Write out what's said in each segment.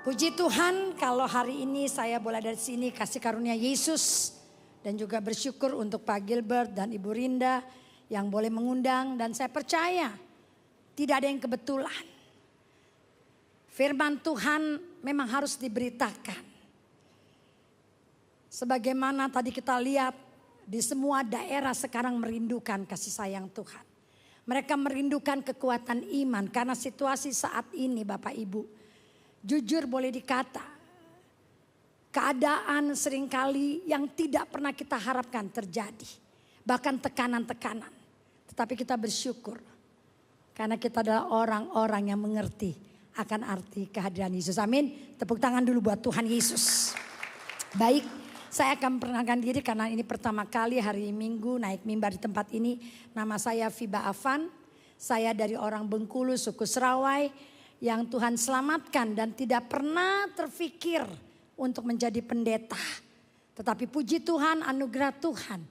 Puji Tuhan kalau hari ini saya boleh dari sini kasih karunia Yesus. Dan juga bersyukur untuk Pak Gilbert dan Ibu Rinda yang boleh mengundang. Dan saya percaya tidak ada yang kebetulan. Firman Tuhan memang harus diberitakan. Sebagaimana tadi kita lihat di semua daerah sekarang merindukan kasih sayang Tuhan. Mereka merindukan kekuatan iman karena situasi saat ini Bapak Ibu. Jujur boleh dikata, keadaan seringkali yang tidak pernah kita harapkan terjadi. Bahkan tekanan-tekanan. Tetapi kita bersyukur. Karena kita adalah orang-orang yang mengerti akan arti kehadiran Yesus. Amin. Tepuk tangan dulu buat Tuhan Yesus. Baik, saya akan memperkenalkan diri karena ini pertama kali hari Minggu naik mimbar di tempat ini. Nama saya Fiba Afan. Saya dari orang Bengkulu, suku Serawai. Yang Tuhan selamatkan dan tidak pernah terfikir untuk menjadi pendeta. Tetapi puji Tuhan, anugerah Tuhan.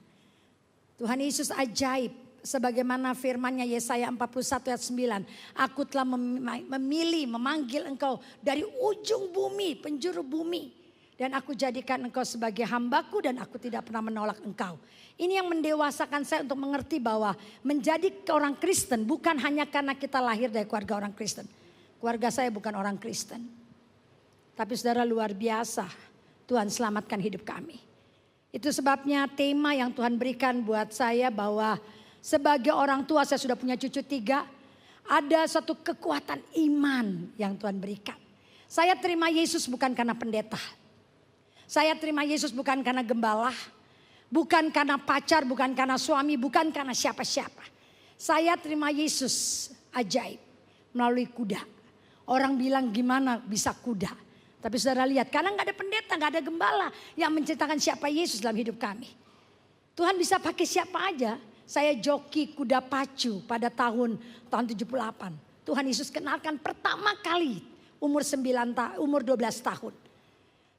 Tuhan Yesus ajaib. Sebagaimana firman-Nya Yesaya 41 ayat 9. Aku telah memilih, memanggil engkau dari ujung bumi, penjuru bumi. Dan aku jadikan engkau sebagai hambaku dan aku tidak pernah menolak engkau. Ini yang mendewasakan saya untuk mengerti bahwa menjadi orang Kristen bukan hanya karena kita lahir dari keluarga orang Kristen. Keluarga saya bukan orang Kristen. Tapi saudara luar biasa. Tuhan selamatkan hidup kami. Itu sebabnya tema yang Tuhan berikan buat saya bahwa sebagai orang tua saya sudah punya cucu 3. Ada satu kekuatan iman yang Tuhan berikan. Saya terima Yesus bukan karena pendeta. Saya terima Yesus bukan karena gembala. Bukan karena pacar, bukan karena suami, bukan karena siapa-siapa. Saya terima Yesus ajaib melalui kuda. Orang bilang gimana bisa kuda. Tapi saudara lihat karena gak ada pendeta, gak ada gembala yang menceritakan siapa Yesus dalam hidup kami. Tuhan bisa pakai siapa aja. Saya joki kuda pacu pada tahun 78. Tuhan Yesus kenalkan pertama kali umur 12 tahun.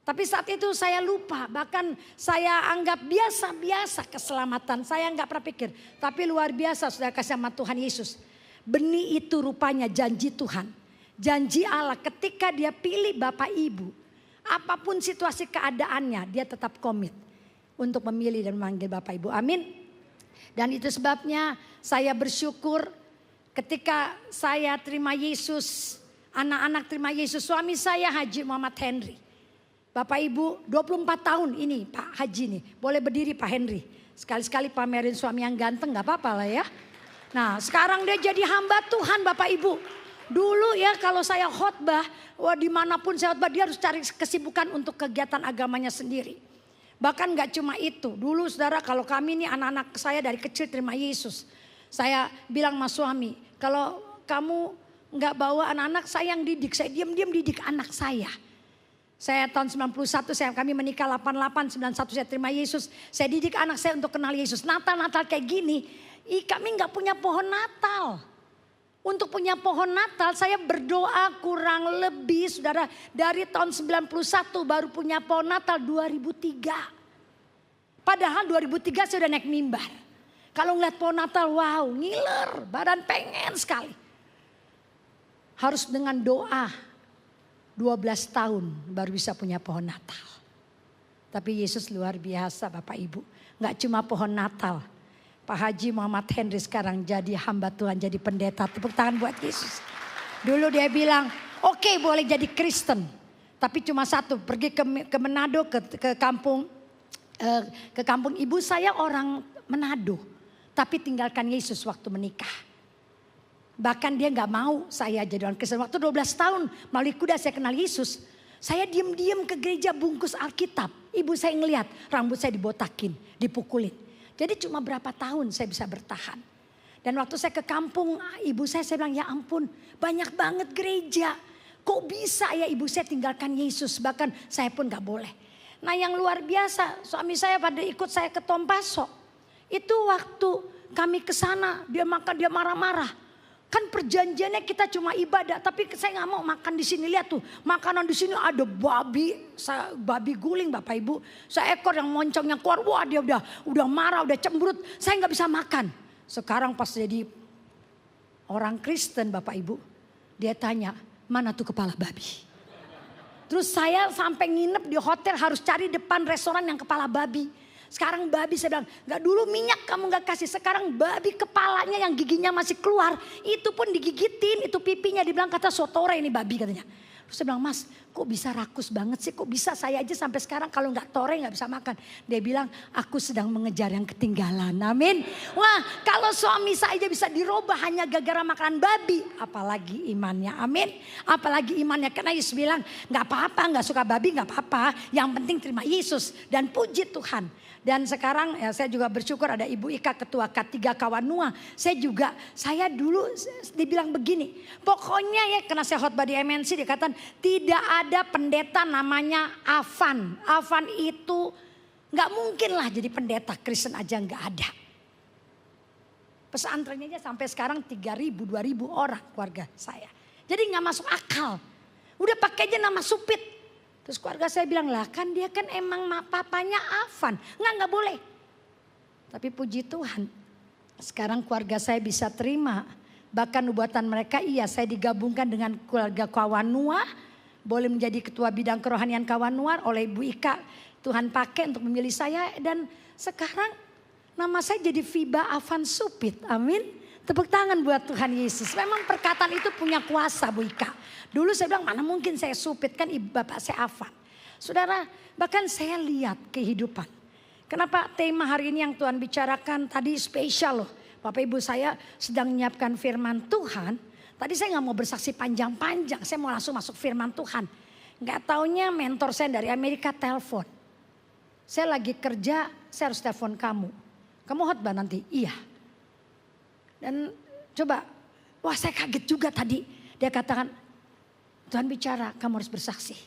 Tapi saat itu saya lupa, bahkan saya anggap biasa-biasa keselamatan. Saya gak pernah pikir, tapi luar biasa saudara kasih sama Tuhan Yesus. Benih itu rupanya janji Tuhan. Janji Allah ketika dia pilih Bapak Ibu. Apapun situasi keadaannya dia tetap komit. Untuk memilih dan memanggil Bapak Ibu. Amin. Dan itu sebabnya saya bersyukur ketika saya terima Yesus. Anak-anak terima Yesus. Suami saya Haji Muhammad Henry. Bapak Ibu 24 tahun ini Pak Haji nih. Boleh berdiri Pak Henry. Sekali-sekali pamerin suami yang ganteng gak apa-apa lah ya. Nah sekarang dia jadi hamba Tuhan Bapak Ibu. Dulu ya kalau saya khotbah, dimanapun saya khotbah dia harus cari kesibukan untuk kegiatan agamanya sendiri. Bahkan gak cuma itu, dulu saudara kalau kami nih anak-anak saya dari kecil terima Yesus. Saya bilang sama suami, kalau kamu gak bawa anak-anak saya yang didik, saya diam-diam didik anak saya. Saya tahun 91, kami menikah 88, 91 saya terima Yesus. Saya didik anak saya untuk kenal Yesus. Natal-Natal kayak gini, kami gak punya pohon Natal. Untuk punya pohon Natal saya berdoa kurang lebih saudara dari tahun 91 baru punya pohon Natal 2003. Padahal 2003 saya udah naik mimbar. Kalau ngeliat pohon Natal wow ngiler badan pengen sekali. Harus dengan doa 12 tahun baru bisa punya pohon Natal. Tapi Yesus luar biasa Bapak Ibu. Gak cuma pohon Natal. Pak Haji Muhammad Henry sekarang jadi hamba Tuhan, jadi pendeta. Tepuk tangan buat Yesus. Dulu dia bilang, oke, boleh jadi Kristen. Tapi cuma satu, pergi ke Manado, ke kampung ibu saya orang Manado. Tapi tinggalkan Yesus waktu menikah. Bahkan dia gak mau saya jadi orang Kristen. Waktu 12 tahun melalui kuda saya kenal Yesus. Saya diam-diam ke gereja bungkus Alkitab. Ibu saya ngeliat rambut saya dibotakin, dipukulin. Jadi cuma berapa tahun saya bisa bertahan. Dan waktu saya ke kampung ibu saya bilang ya ampun banyak banget gereja. Kok bisa ya ibu saya tinggalkan Yesus bahkan saya pun gak boleh. Nah yang luar biasa suami saya pada ikut saya ke Tompaso. Itu waktu kami ke sana dia makan dia marah-marah. Kan perjanjiannya kita cuma ibadah, tapi saya nggak mau makan di sini. Lihat tuh, makanan di sini ada babi guling Bapak Ibu. Seekor yang moncongnya keluar, wah dia udah marah, udah cemberut. Saya nggak bisa makan. Sekarang pas jadi orang Kristen Bapak Ibu, dia tanya, mana tuh kepala babi? Terus saya sampai nginep di hotel harus cari depan restoran yang kepala babi. Sekarang babi saya bilang, gak dulu minyak kamu gak kasih. Sekarang babi kepalanya yang giginya masih keluar. Itu pun digigitin, itu pipinya dibilang kata sotore ini babi katanya. Terus saya bilang, Mas kok bisa rakus banget sih. Kok bisa saya aja sampai sekarang kalau gak tore gak bisa makan. Dia bilang aku sedang mengejar yang ketinggalan. Amin. Wah kalau suami saya aja bisa dirubah hanya gara-gara makanan babi. Apalagi imannya. Amin. Apalagi imannya. Karena Yesus bilang gak apa-apa gak suka babi gak apa-apa. Yang penting terima Yesus. Dan puji Tuhan. Dan sekarang ya saya juga bersyukur ada Ibu Ika ketua K3 Kawanua. Saya dulu dibilang begini. Pokoknya ya karena saya khotbah di MNC dikatakan tidak ada pendeta namanya Afan. Afan itu gak mungkin lah jadi pendeta Kristen aja gak ada. Pesantrennya aja sampai sekarang 3.000, 2.000 orang keluarga saya. Jadi gak masuk akal. Udah pakai aja nama Supit. Terus keluarga saya bilang lah kan dia kan emang papanya Afan. Nggak boleh. Tapi puji Tuhan. Sekarang keluarga saya bisa terima. Bahkan nubuatan mereka iya saya digabungkan dengan keluarga Kawanua. Boleh menjadi ketua bidang kerohanian Kawanua oleh Ibu Ika. Tuhan pakai untuk memilih saya. Dan sekarang nama saya jadi Fiba Afan Supit. Amin. Tepuk tangan buat Tuhan Yesus. Memang perkataan itu punya kuasa Bu Ika. Dulu saya bilang mana mungkin saya Supit kan ibu bapak saya Afan. Saudara bahkan saya lihat kehidupan. Kenapa tema hari ini yang Tuhan bicarakan tadi spesial loh. Bapak ibu saya sedang menyiapkan firman Tuhan. Tadi saya gak mau bersaksi panjang-panjang. Saya mau langsung masuk firman Tuhan. Gak taunya mentor saya dari Amerika telepon. Saya lagi kerja saya harus telepon kamu. Kamu khotbah nanti? Iya. Dan coba, wah saya kaget juga tadi. Dia katakan, Tuhan bicara kamu harus bersaksi.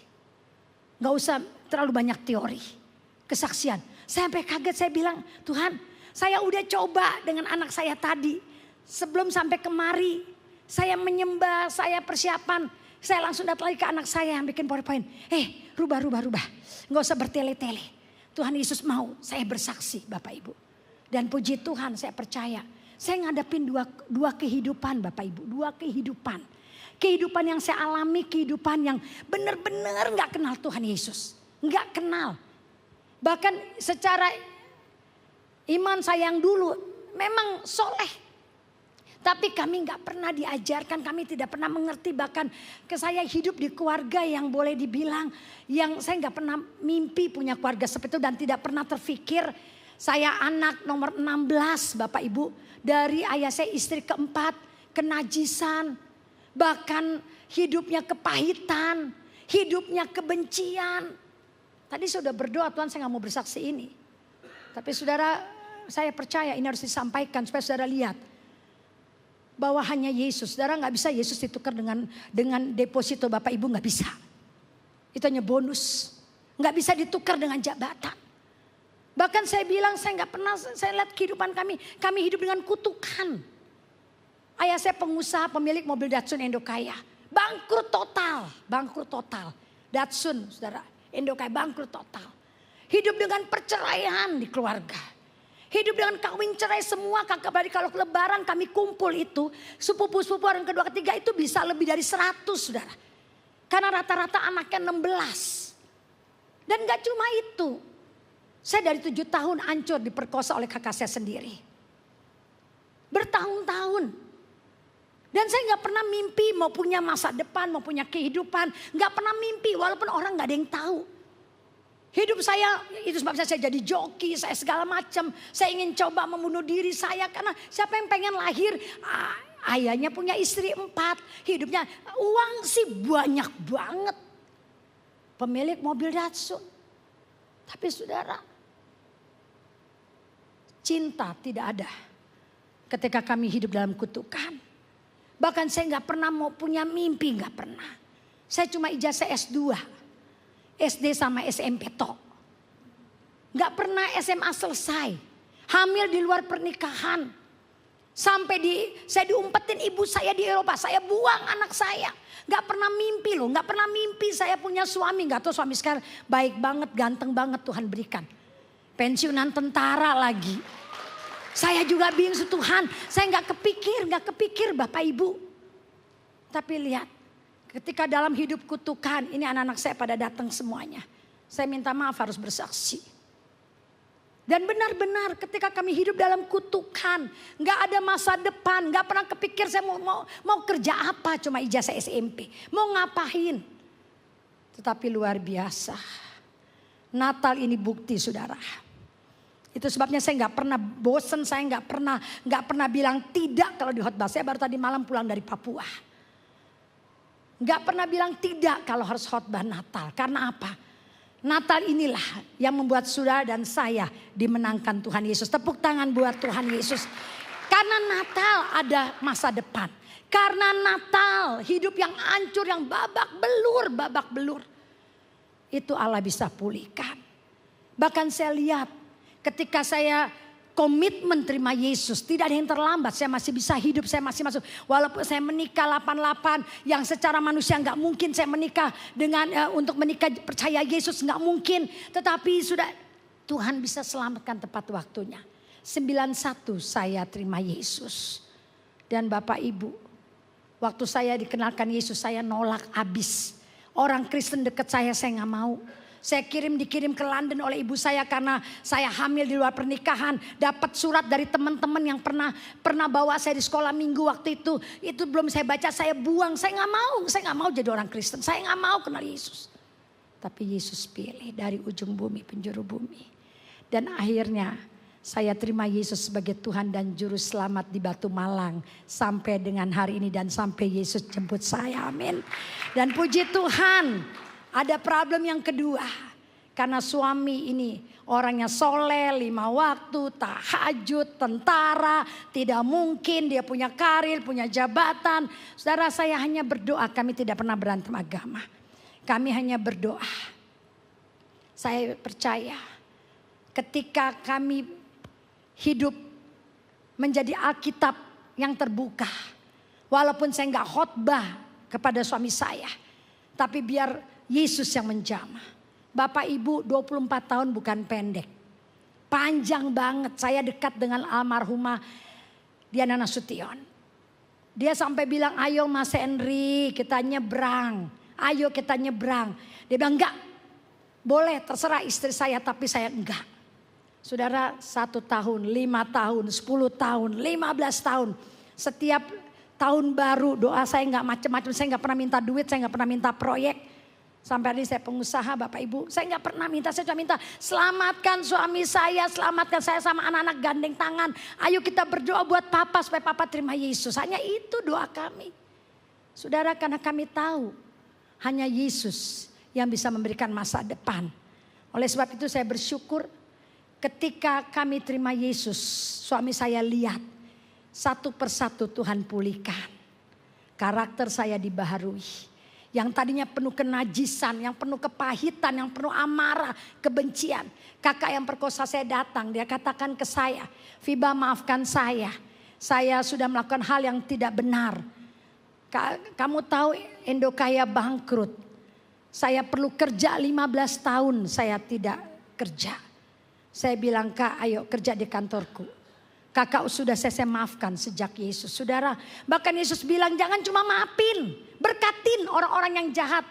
Gak usah terlalu banyak teori, kesaksian. Saya sampai kaget, saya bilang, Tuhan saya udah coba dengan anak saya tadi. Sebelum sampai kemari, saya menyembah, saya persiapan. Saya langsung datang lagi ke anak saya yang bikin PowerPoint. Rubah. Gak usah bertele-tele. Tuhan Yesus mau saya bersaksi Bapak Ibu. Dan puji Tuhan saya percaya. Saya ngadepin dua kehidupan Bapak Ibu. Dua kehidupan. Kehidupan yang saya alami. Kehidupan yang benar-benar gak kenal Tuhan Yesus. Gak kenal. Bahkan secara iman saya yang dulu memang soleh. Tapi kami gak pernah diajarkan. Kami tidak pernah mengerti. Bahkan saya hidup di keluarga yang boleh dibilang. Yang saya gak pernah mimpi punya keluarga seperti itu. Dan tidak pernah terfikir. Saya anak nomor 16 Bapak Ibu. Dari ayah saya istri keempat, kenajisan, bahkan hidupnya kepahitan, hidupnya kebencian. Tadi saya sudah berdoa Tuhan saya gak mau bersaksi ini. Tapi saudara saya percaya ini harus disampaikan supaya saudara lihat. Bahwa hanya Yesus, saudara gak bisa Yesus ditukar dengan deposito Bapak Ibu gak bisa. Itu hanya bonus, gak bisa ditukar dengan jabatan. Bahkan saya bilang saya nggak pernah, saya lihat kehidupan kami hidup dengan kutukan. Ayah saya pengusaha pemilik mobil Datsun Endokaya. Bangkrut total. Datsun saudara, Endokaya bangkrut total. Hidup dengan perceraian di keluarga. Hidup dengan kawin cerai semua kakak beradik kalau lebaran kami kumpul itu. Sepupu-sepupu orang kedua ketiga itu bisa lebih dari 100 saudara. Karena rata-rata anaknya 16. Dan gak cuma itu. Saya dari 7 tahun hancur diperkosa oleh kakak saya sendiri. Bertahun-tahun. Dan saya gak pernah mimpi mau punya masa depan, mau punya kehidupan. Gak pernah mimpi walaupun orang gak ada yang tahu. Hidup saya, itu sebabnya saya jadi joki, saya segala macam. Saya ingin coba membunuh diri saya karena siapa yang pengen lahir. Ayahnya punya istri 4, hidupnya uang sih banyak banget. Pemilik mobil Datsun. Tapi saudara, cinta tidak ada ketika kami hidup dalam kutukan. Bahkan saya gak pernah mau punya mimpi, gak pernah. Saya cuma ijazah S2. SD sama SMP tok. Gak pernah SMA selesai. Hamil di luar pernikahan. Sampai saya diumpetin ibu saya di Eropa. Saya buang anak saya. Gak pernah mimpi loh. Gak pernah mimpi saya punya suami. Gak tahu suami sekarang baik banget, ganteng banget Tuhan berikan. Pensiunan tentara lagi. Saya juga bingung Tuhan. Saya gak kepikir Bapak Ibu. Tapi lihat Ketika dalam hidup kutukan, ini anak-anak saya pada datang semuanya. Saya minta maaf harus bersaksi. Dan benar-benar ketika kami hidup dalam kutukan, gak ada masa depan, gak pernah kepikir saya mau kerja apa, cuma ijazah SMP. Mau ngapain. Tetapi luar biasa. Natal ini bukti saudara. Itu sebabnya saya gak pernah bosen, saya gak pernah bilang tidak kalau di khotbah. Saya baru tadi malam pulang dari Papua. Gak pernah bilang tidak kalau harus khotbah Natal. Karena apa? Natal inilah yang membuat saudara dan saya dimenangkan Tuhan Yesus. Tepuk tangan buat Tuhan Yesus. Karena Natal ada masa depan. Karena Natal hidup yang hancur, yang babak belur. Itu Allah bisa pulihkan. Bahkan saya lihat ketika saya komitmen terima Yesus, tidak ada yang terlambat. Saya masih bisa hidup, saya masih masuk. Walaupun saya menikah 88, yang secara manusia nggak mungkin saya menikah dengan untuk menikah percaya Yesus nggak mungkin. Tetapi sudah Tuhan bisa selamatkan tepat waktunya. 91 saya terima Yesus. Dan Bapak Ibu, waktu saya dikenalkan Yesus saya nolak habis. Orang Kristen dekat saya nggak mau. Saya dikirim ke London oleh ibu saya karena saya hamil di luar pernikahan. Dapat surat dari teman-teman yang pernah bawa saya di sekolah minggu waktu itu. Itu belum saya baca, saya buang. Saya nggak mau jadi orang Kristen. Saya nggak mau kenal Yesus. Tapi Yesus pilih dari ujung bumi, penjuru bumi. Dan akhirnya saya terima Yesus sebagai Tuhan dan Juru Selamat di Batu Malang. Sampai dengan hari ini dan sampai Yesus jemput saya, amin. Dan puji Tuhan. Ada problem yang kedua, karena suami ini orangnya soleh, 5 waktu, tahajud, tentara, tidak mungkin dia punya karir, punya jabatan. Saudara, saya hanya berdoa, kami tidak pernah berantem agama. Kami hanya berdoa. Saya percaya ketika kami hidup menjadi Alkitab yang terbuka. Walaupun saya nggak khotbah kepada suami saya, tapi biar Yesus yang menjamah. Bapak Ibu 24 tahun bukan pendek. Panjang banget. Saya dekat dengan almarhumah Diana Nasution. Dia sampai bilang, ayo Mas Henry kita nyebrang. Ayo kita nyebrang. Dia bilang enggak. Boleh terserah istri saya tapi saya enggak. Saudara 1 tahun, 5 tahun, 10 tahun, 15 tahun. Setiap tahun baru doa saya enggak macam-macam. Saya enggak pernah minta duit, saya enggak pernah minta proyek. Sampai hari ini saya pengusaha Bapak Ibu. Saya gak pernah minta, saya cuma minta selamatkan suami saya, selamatkan saya sama anak-anak gandeng tangan. Ayo kita berdoa buat Papa supaya Papa terima Yesus. Hanya itu doa kami. Saudara, karena kami tahu hanya Yesus yang bisa memberikan masa depan. Oleh sebab itu saya bersyukur ketika kami terima Yesus. Suami saya lihat satu persatu Tuhan pulihkan. Karakter saya dibaharui. Yang tadinya penuh kenajisan, yang penuh kepahitan, yang penuh amarah, kebencian. Kakak yang perkosa saya datang, dia katakan ke saya, Fiba maafkan saya. Saya sudah melakukan hal yang tidak benar. Kamu tahu Endokaya bangkrut. Saya perlu kerja 15 tahun, saya tidak kerja. Saya bilang, Kak ayo kerja di kantorku. Kakak sudah saya maafkan sejak Yesus. Saudara, bahkan Yesus bilang jangan cuma maafin, berkatin orang-orang yang jahat.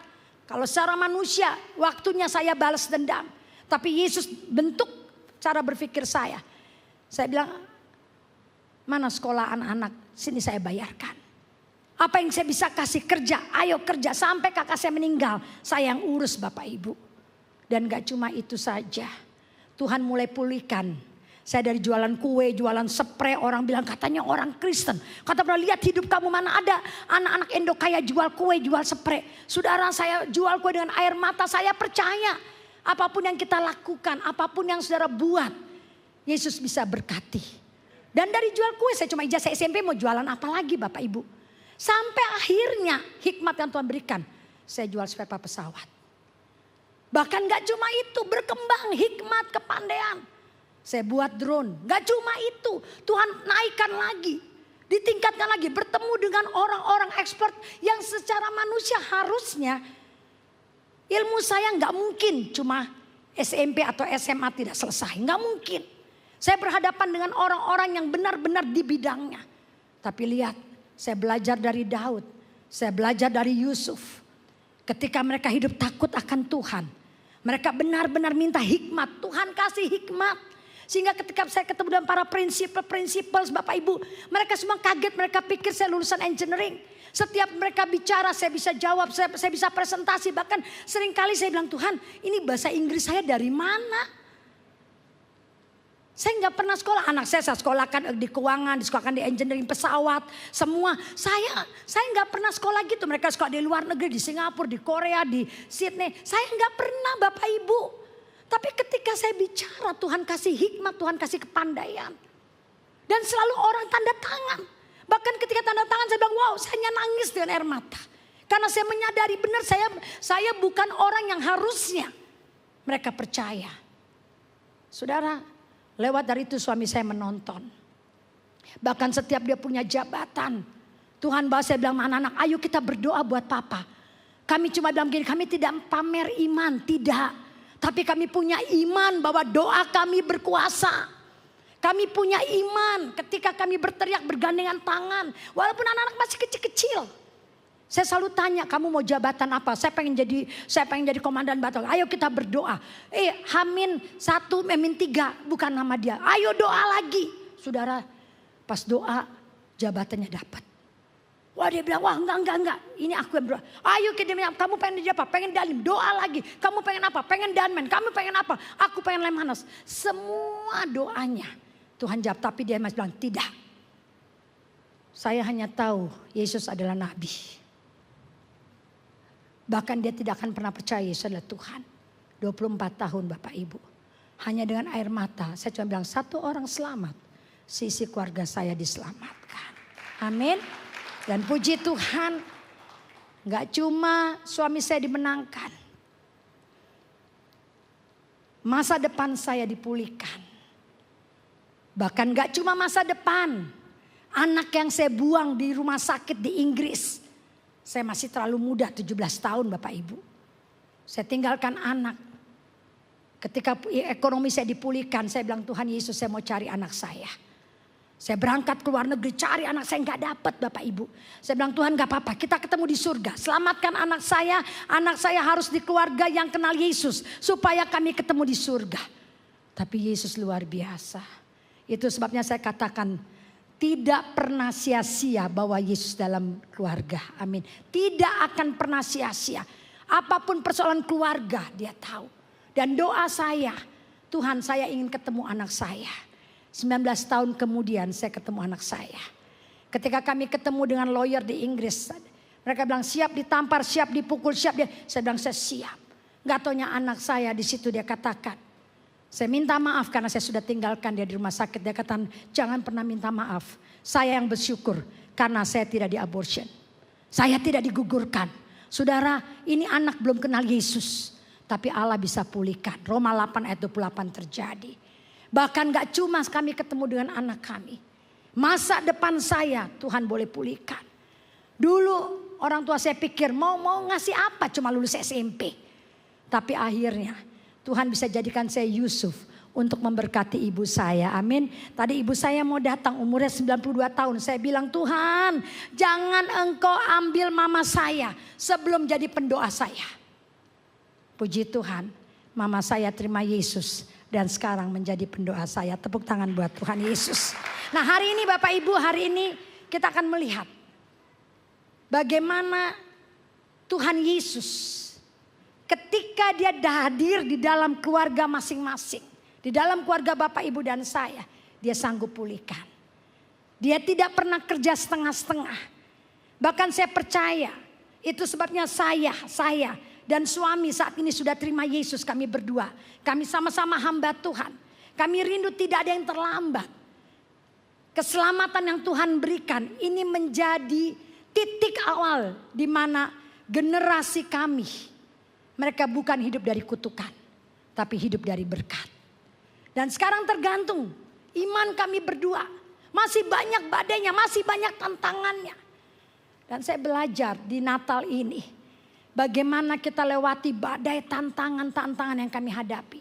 Kalau secara manusia waktunya saya balas dendam. Tapi Yesus bentuk cara berpikir saya. Saya bilang, mana sekolah anak-anak, sini saya bayarkan. Apa yang saya bisa kasih kerja, ayo kerja sampai kakak saya meninggal. Saya yang urus Bapak Ibu. Dan gak cuma itu saja, Tuhan mulai pulihkan. Saya dari jualan kue, jualan spray, orang bilang katanya orang Kristen. Kata pernah lihat hidup kamu mana ada anak-anak Endokaya jual kue, jual spray. Saudara saya jual kue dengan air mata, saya percaya. Apapun yang kita lakukan, apapun yang saudara buat, Yesus bisa berkati. Dan dari jual kue saya cuma ijazah SMP mau jualan apa lagi Bapak Ibu. Sampai akhirnya hikmat yang Tuhan berikan, saya jual spare part pesawat. Bahkan gak cuma itu, berkembang hikmat kepandaian. Saya buat drone, gak cuma itu, Tuhan naikkan lagi, ditingkatkan lagi, bertemu dengan orang-orang expert yang secara manusia harusnya ilmu saya gak mungkin cuma SMP atau SMA tidak selesai, gak mungkin. Saya berhadapan dengan orang-orang yang benar-benar di bidangnya. Tapi lihat, saya belajar dari Daud, Saya belajar dari Yusuf. Ketika mereka hidup takut akan Tuhan. Mereka benar-benar minta hikmat. Tuhan kasih hikmat. Sehingga ketika saya ketemu dengan para prinsipal Bapak Ibu. Mereka semua kaget, mereka pikir saya lulusan engineering. Setiap mereka bicara saya bisa jawab, saya bisa presentasi. Bahkan seringkali saya bilang, Tuhan ini bahasa Inggris saya dari mana? Saya nggak pernah sekolah, anak saya sekolahkan di keuangan, disekolahkan di engineering pesawat, semua. Saya nggak pernah sekolah gitu. Mereka sekolah di luar negeri, di Singapura, di Korea, di Sydney. Saya nggak pernah Bapak Ibu. Tapi ketika saya bicara, Tuhan kasih hikmat, Tuhan kasih kepandaian. Dan selalu orang tanda tangan. Bahkan ketika tanda tangan saya bilang, wow, saya nangis dengan air mata. Karena saya menyadari benar saya bukan orang yang harusnya mereka percaya. Saudara, lewat dari itu suami saya menonton. Bahkan setiap dia punya jabatan. Tuhan bahas saya bilang, anak-anak ayo kita berdoa buat papa. Kami cuma bilang begini, kami tidak pamer iman, tidak. Tapi kami punya iman bahwa doa kami berkuasa. Kami punya iman ketika kami berteriak bergandengan tangan. Walaupun anak-anak masih kecil-kecil. Saya selalu tanya, kamu mau jabatan apa? Saya pengen jadi komandan batalion. Ayo kita berdoa. Hamin 1, Hamin 3 bukan nama dia. Ayo doa lagi. Saudara, pas doa jabatannya dapat. Wah dia bilang, wah enggak. Ini aku yang berdoa. Ayo kita bilang, kamu pengen jadi apa? Pengen dalim, doa lagi. Kamu pengen apa? Pengen danman. Kamu pengen apa? Aku pengen Lemhanas. Semua doanya Tuhan jawab, tapi dia masih bilang tidak. Saya hanya tahu Yesus adalah nabi. Bahkan dia tidak akan pernah percaya Yesus adalah Tuhan. 24 tahun Bapak Ibu. Hanya dengan air mata saya cuma bilang, satu orang selamat. Sisi keluarga saya diselamatkan. Amin. Dan puji Tuhan, gak cuma suami saya dimenangkan. Masa depan saya dipulihkan. Bahkan gak cuma masa depan. Anak yang saya buang di rumah sakit di Inggris. Saya masih terlalu muda, 17 tahun Bapak Ibu. Saya tinggalkan anak. Ketika ekonomi saya dipulihkan, saya bilang, Tuhan Yesus, saya mau cari anak saya. Saya berangkat ke luar negeri, cari anak saya, nggak dapat Bapak Ibu. Saya bilang, Tuhan gak apa-apa, kita ketemu di surga. Selamatkan anak saya harus di keluarga yang kenal Yesus. Supaya kami ketemu di surga. Tapi Yesus luar biasa. Itu sebabnya saya katakan, tidak pernah sia-sia bawa Yesus dalam keluarga. Amin. Tidak akan pernah sia-sia. Apapun persoalan keluarga dia tahu. Dan doa saya, Tuhan saya ingin ketemu anak saya. 19 tahun kemudian saya ketemu anak saya. Ketika kami ketemu dengan lawyer di Inggris. Mereka bilang siap ditampar, siap dipukul, siap dia. Saya bilang saya siap. Gak taunya anak saya di situ dia katakan. Saya minta maaf karena saya sudah tinggalkan dia di rumah sakit. Dia katakan jangan pernah minta maaf. Saya yang bersyukur karena saya tidak di-abortion. Saya tidak digugurkan. Saudara, ini anak belum kenal Yesus. Tapi Allah bisa pulihkan. Roma 8 ayat 28 terjadi. Bahkan gak cuma kami ketemu dengan anak kami. Masa depan saya Tuhan boleh pulihkan. Dulu orang tua saya pikir mau ngasih apa cuma lulus SMP. Tapi akhirnya Tuhan bisa jadikan saya Yusuf untuk memberkati ibu saya. Amin. Tadi ibu saya mau datang umurnya 92 tahun. Saya bilang Tuhan jangan engkau ambil mama saya sebelum jadi pendoa saya. Puji Tuhan mama saya terima Yesus. Dan sekarang menjadi pendoa saya. Tepuk tangan buat Tuhan Yesus. Nah hari ini Bapak Ibu, hari ini kita akan melihat. Bagaimana Tuhan Yesus. Ketika dia hadir di dalam keluarga masing-masing. Di dalam keluarga Bapak Ibu dan saya. Dia sanggup pulihkan. Dia tidak pernah kerja setengah-setengah. Bahkan saya percaya. Itu sebabnya saya dan suami saat ini sudah terima Yesus, kami berdua. Kami sama-sama hamba Tuhan. Kami rindu tidak ada yang terlambat. Keselamatan yang Tuhan berikan ini menjadi titik awal di mana generasi kami. Mereka bukan hidup dari kutukan, tapi hidup dari berkat. Dan sekarang tergantung iman kami berdua. Masih banyak badainya, masih banyak tantangannya. Dan saya belajar di Natal ini. Bagaimana kita lewati badai tantangan-tantangan yang kami hadapi.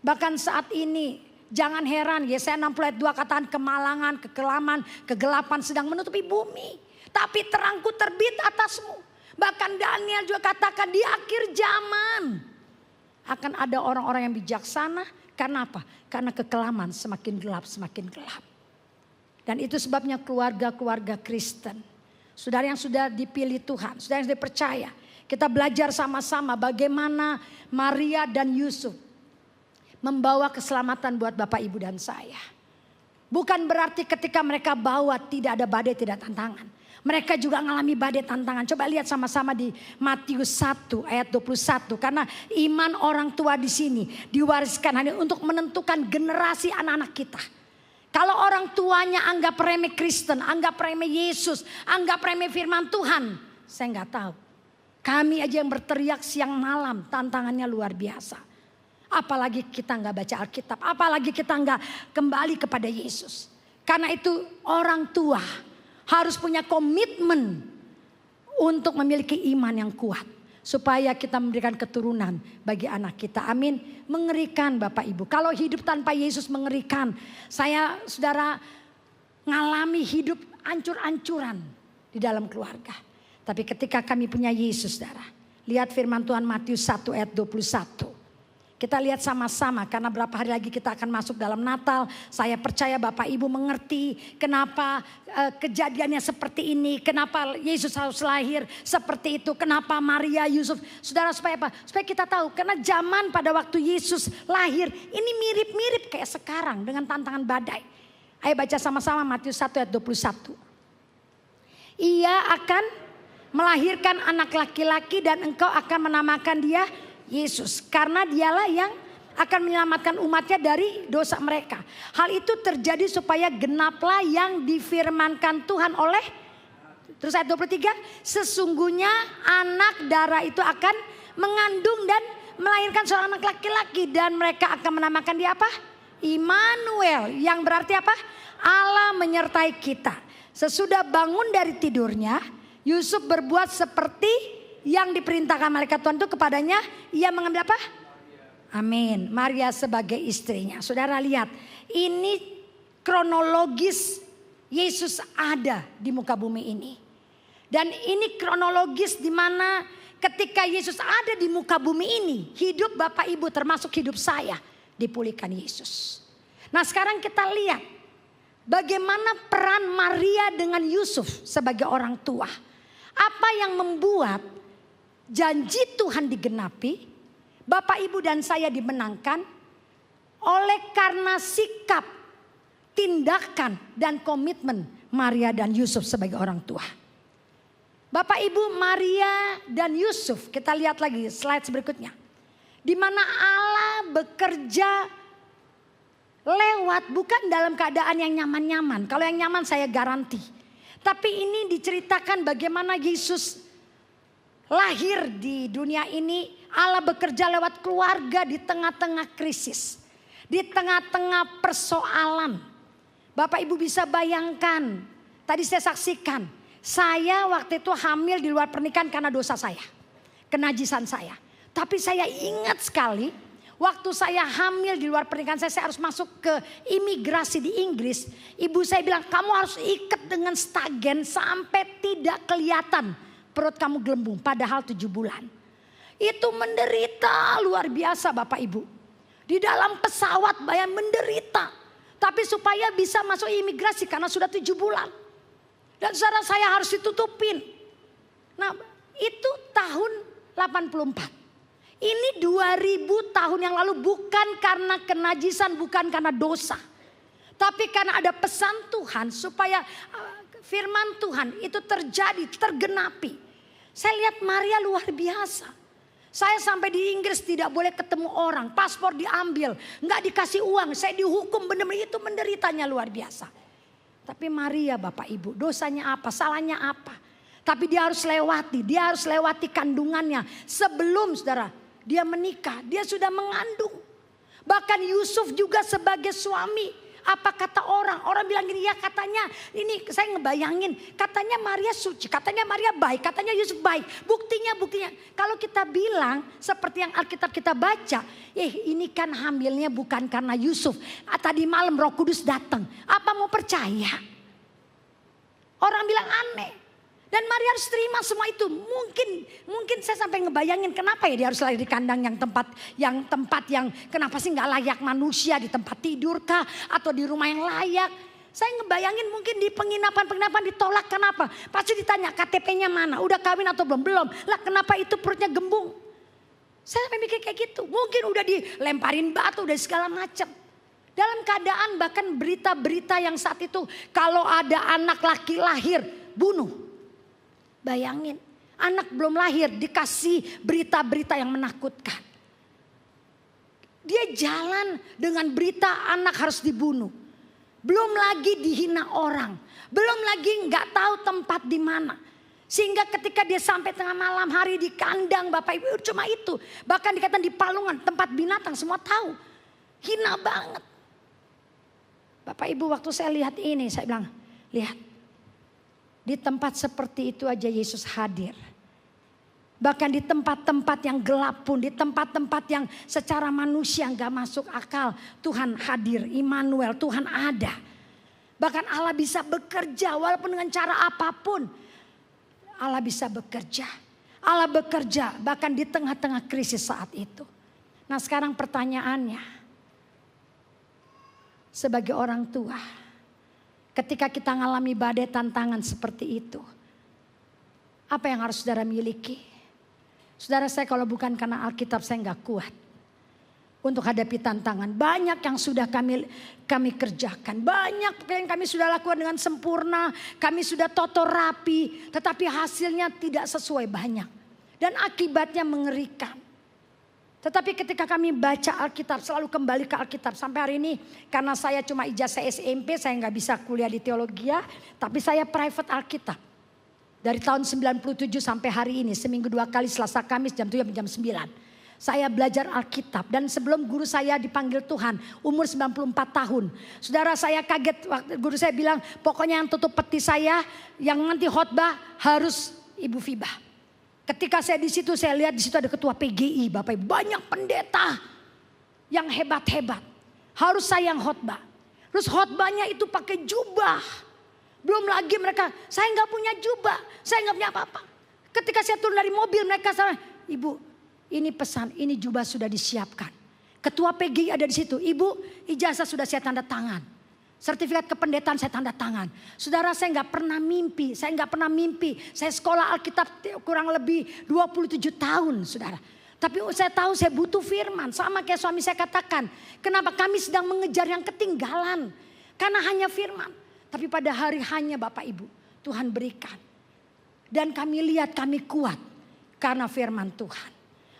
Bahkan saat ini jangan heran Yesaya 60 ayat 2 katakan kemalangan, kekelaman, kegelapan sedang menutupi bumi. Tapi terangku terbit atasmu. Bahkan Daniel juga katakan di akhir zaman akan ada orang-orang yang bijaksana. Karena apa? Karena kekelaman semakin gelap, semakin gelap. Dan itu sebabnya keluarga-keluarga Kristen, saudara yang sudah dipilih Tuhan, saudara yang sudah percaya, kita belajar sama-sama bagaimana Maria dan Yusuf membawa keselamatan buat Bapak, Ibu, dan saya. Bukan berarti ketika mereka bawa tidak ada badai, tidak tantangan. Mereka juga mengalami badai tantangan. Coba lihat sama-sama di Matius 1 ayat 21. Karena iman orang tua di sini diwariskan hanya untuk menentukan generasi anak-anak kita. Kalau orang tuanya anggap remeh Kristen, anggap remeh Yesus, anggap remeh firman Tuhan, saya nggak tahu. Kami aja yang berteriak siang malam, tantangannya luar biasa. Apalagi kita nggak baca Alkitab, apalagi kita nggak kembali kepada Yesus. Karena itu orang tua harus punya komitmen untuk memiliki iman yang kuat. Supaya kita memberikan keturunan bagi anak kita. Amin. Mengerikan Bapak Ibu. Kalau hidup tanpa Yesus mengerikan. Saya saudara ngalami hidup ancur-ancuran di dalam keluarga. Tapi ketika kami punya Yesus saudara. Lihat firman Tuhan Matius 1 ayat 21. Kita lihat sama-sama karena berapa hari lagi kita akan masuk dalam Natal. Saya percaya Bapak Ibu mengerti kenapa kejadiannya seperti ini. Kenapa Yesus harus lahir seperti itu. Kenapa Maria, Yusuf. Saudara supaya apa? Supaya kita tahu karena zaman pada waktu Yesus lahir ini mirip-mirip kayak sekarang dengan tantangan badai. Ayo baca sama-sama Matius 1 ayat 21. Ia akan melahirkan anak laki-laki dan engkau akan menamakan dia Yesus, karena dialah yang akan menyelamatkan umatnya dari dosa mereka. Hal itu terjadi supaya genaplah yang difirmankan Tuhan oleh, terus ayat 23, sesungguhnya anak darah itu akan mengandung dan melahirkan seorang anak laki-laki dan mereka akan menamakan dia apa? Immanuel, yang berarti apa? Allah menyertai kita. Sesudah bangun dari tidurnya, Yusuf berbuat seperti yang diperintahkan malaikat Tuhan itu kepadanya, ia mengambil apa? Amin. Maria sebagai istrinya. Saudara lihat, ini kronologis Yesus ada di muka bumi ini. Dan ini kronologis di mana ketika Yesus ada di muka bumi ini, hidup Bapak Ibu termasuk hidup saya dipulihkan Yesus. Nah sekarang kita lihat bagaimana peran Maria dengan Yusuf sebagai orang tua. Apa yang membuat janji Tuhan digenapi, Bapak Ibu dan saya dimenangkan oleh karena sikap, tindakan dan komitmen Maria dan Yusuf sebagai orang tua. Bapak Ibu, Maria dan Yusuf, kita lihat lagi slide berikutnya. Di mana Allah bekerja lewat bukan dalam keadaan yang nyaman-nyaman. Kalau yang nyaman saya garanti. Tapi ini diceritakan bagaimana Yesus lahir di dunia ini, Allah bekerja lewat keluarga di tengah-tengah krisis. Di tengah-tengah persoalan. Bapak Ibu bisa bayangkan, tadi saya saksikan. Saya waktu itu hamil di luar pernikahan karena dosa saya. Kenajisan saya. Tapi saya ingat sekali, waktu saya hamil di luar pernikahan saya harus masuk ke imigrasi di Inggris. Ibu saya bilang, kamu harus ikat dengan stagen sampai tidak kelihatan perut kamu gelembung, padahal 7 bulan. Itu menderita luar biasa Bapak Ibu. Di dalam pesawat bayang menderita. Tapi supaya bisa masuk imigrasi karena sudah 7 bulan. Dan saudara saya harus ditutupin. Nah itu tahun 84. Ini 2000 tahun yang lalu bukan karena kenajisan, bukan karena dosa. Tapi karena ada pesan Tuhan supaya firman Tuhan itu terjadi, tergenapi. Saya lihat Maria luar biasa. Saya sampai di Inggris tidak boleh ketemu orang, paspor diambil, nggak dikasih uang, saya dihukum benar-benar, itu menderitanya luar biasa. Tapi Maria Bapak Ibu, dosanya apa, salahnya apa? Tapi dia harus lewati kandungannya sebelum saudara dia menikah, dia sudah mengandung. Bahkan Yusuf juga sebagai suami. Apa kata orang? Orang bilang gini, ya katanya ini saya ngebayangin. Katanya Maria suci, katanya Maria baik, katanya Yusuf baik. Buktinya. Kalau kita bilang seperti yang Alkitab kita baca. Ini kan hamilnya bukan karena Yusuf. Tadi malam Roh Kudus datang. Apa mau percaya? Orang bilang aneh. Dan Maria harus terima semua itu. Mungkin saya sampai ngebayangin kenapa ya dia harus lahir di kandang yang tempat yang kenapa sih nggak layak manusia, di tempat tidur kah atau di rumah yang layak. Saya ngebayangin mungkin di penginapan ditolak, kenapa? Pasti ditanya KTP-nya mana, udah kawin atau belum? Belum. Lah kenapa itu perutnya gembung? Saya sampai mikir kayak gitu. Mungkin udah dilemparin batu, udah segala macam. Dalam keadaan bahkan berita-berita yang saat itu kalau ada anak laki lahir, bunuh. Bayangin, anak belum lahir dikasih berita-berita yang menakutkan. Dia jalan dengan berita anak harus dibunuh. Belum lagi dihina orang. Belum lagi nggak tahu tempat di mana. Sehingga ketika dia sampai tengah malam hari di kandang Bapak Ibu cuma itu. Bahkan dikatakan di palungan tempat binatang semua tahu. Hina banget. Bapak Ibu waktu saya lihat ini saya bilang, lihat. Di tempat seperti itu aja Yesus hadir. Bahkan di tempat-tempat yang gelap pun, di tempat-tempat yang secara manusia gak masuk akal, Tuhan hadir, Immanuel, Tuhan ada. Bahkan Allah bisa bekerja walaupun dengan cara apapun. Allah bisa bekerja. Allah bekerja bahkan di tengah-tengah krisis saat itu. Nah sekarang pertanyaannya, sebagai orang tua, ketika kita mengalami badai tantangan seperti itu, apa yang harus saudara miliki? Saudara, saya kalau bukan karena Alkitab saya nggak kuat untuk hadapi tantangan. Banyak yang sudah kami kerjakan, banyak yang kami sudah lakukan dengan sempurna, kami sudah toto rapi, tetapi hasilnya tidak sesuai banyak dan akibatnya mengerikan. Tetapi ketika kami baca Alkitab, selalu kembali ke Alkitab. Sampai hari ini karena saya cuma ijazah SMP, saya nggak bisa kuliah di teologi, tapi saya private Alkitab. Dari tahun 97 sampai hari ini, seminggu 2 kali, Selasa Kamis jam 7 jam 9. Saya belajar Alkitab dan sebelum guru saya dipanggil Tuhan, umur 94 tahun. Saudara, saya kaget waktu guru saya bilang, pokoknya yang tutup peti saya, yang nanti khotbah harus Ibu Fibah. Ketika saya di situ, saya lihat di situ ada ketua PGI, Bapak Ibu, banyak pendeta yang hebat-hebat. Harus saya yang khotbah. Terus khotbahnya itu pakai jubah. Belum lagi mereka, saya nggak punya jubah, saya nggak punya apa-apa. Ketika saya turun dari mobil, mereka sama, Ibu, ini pesan, ini jubah sudah disiapkan. Ketua PGI ada di situ, Ibu, ijazah sudah saya tanda tangan. Sertifikat kependetaan saya tanda tangan. Saudara, saya nggak pernah mimpi, saya sekolah Alkitab kurang lebih 27 tahun, saudara. Tapi saya tahu saya butuh firman, sama kayak suami saya katakan. Kenapa kami sedang mengejar yang ketinggalan? Karena hanya firman. Tapi pada hari hanya Bapak Ibu, Tuhan berikan. Dan kami lihat kami kuat karena firman Tuhan.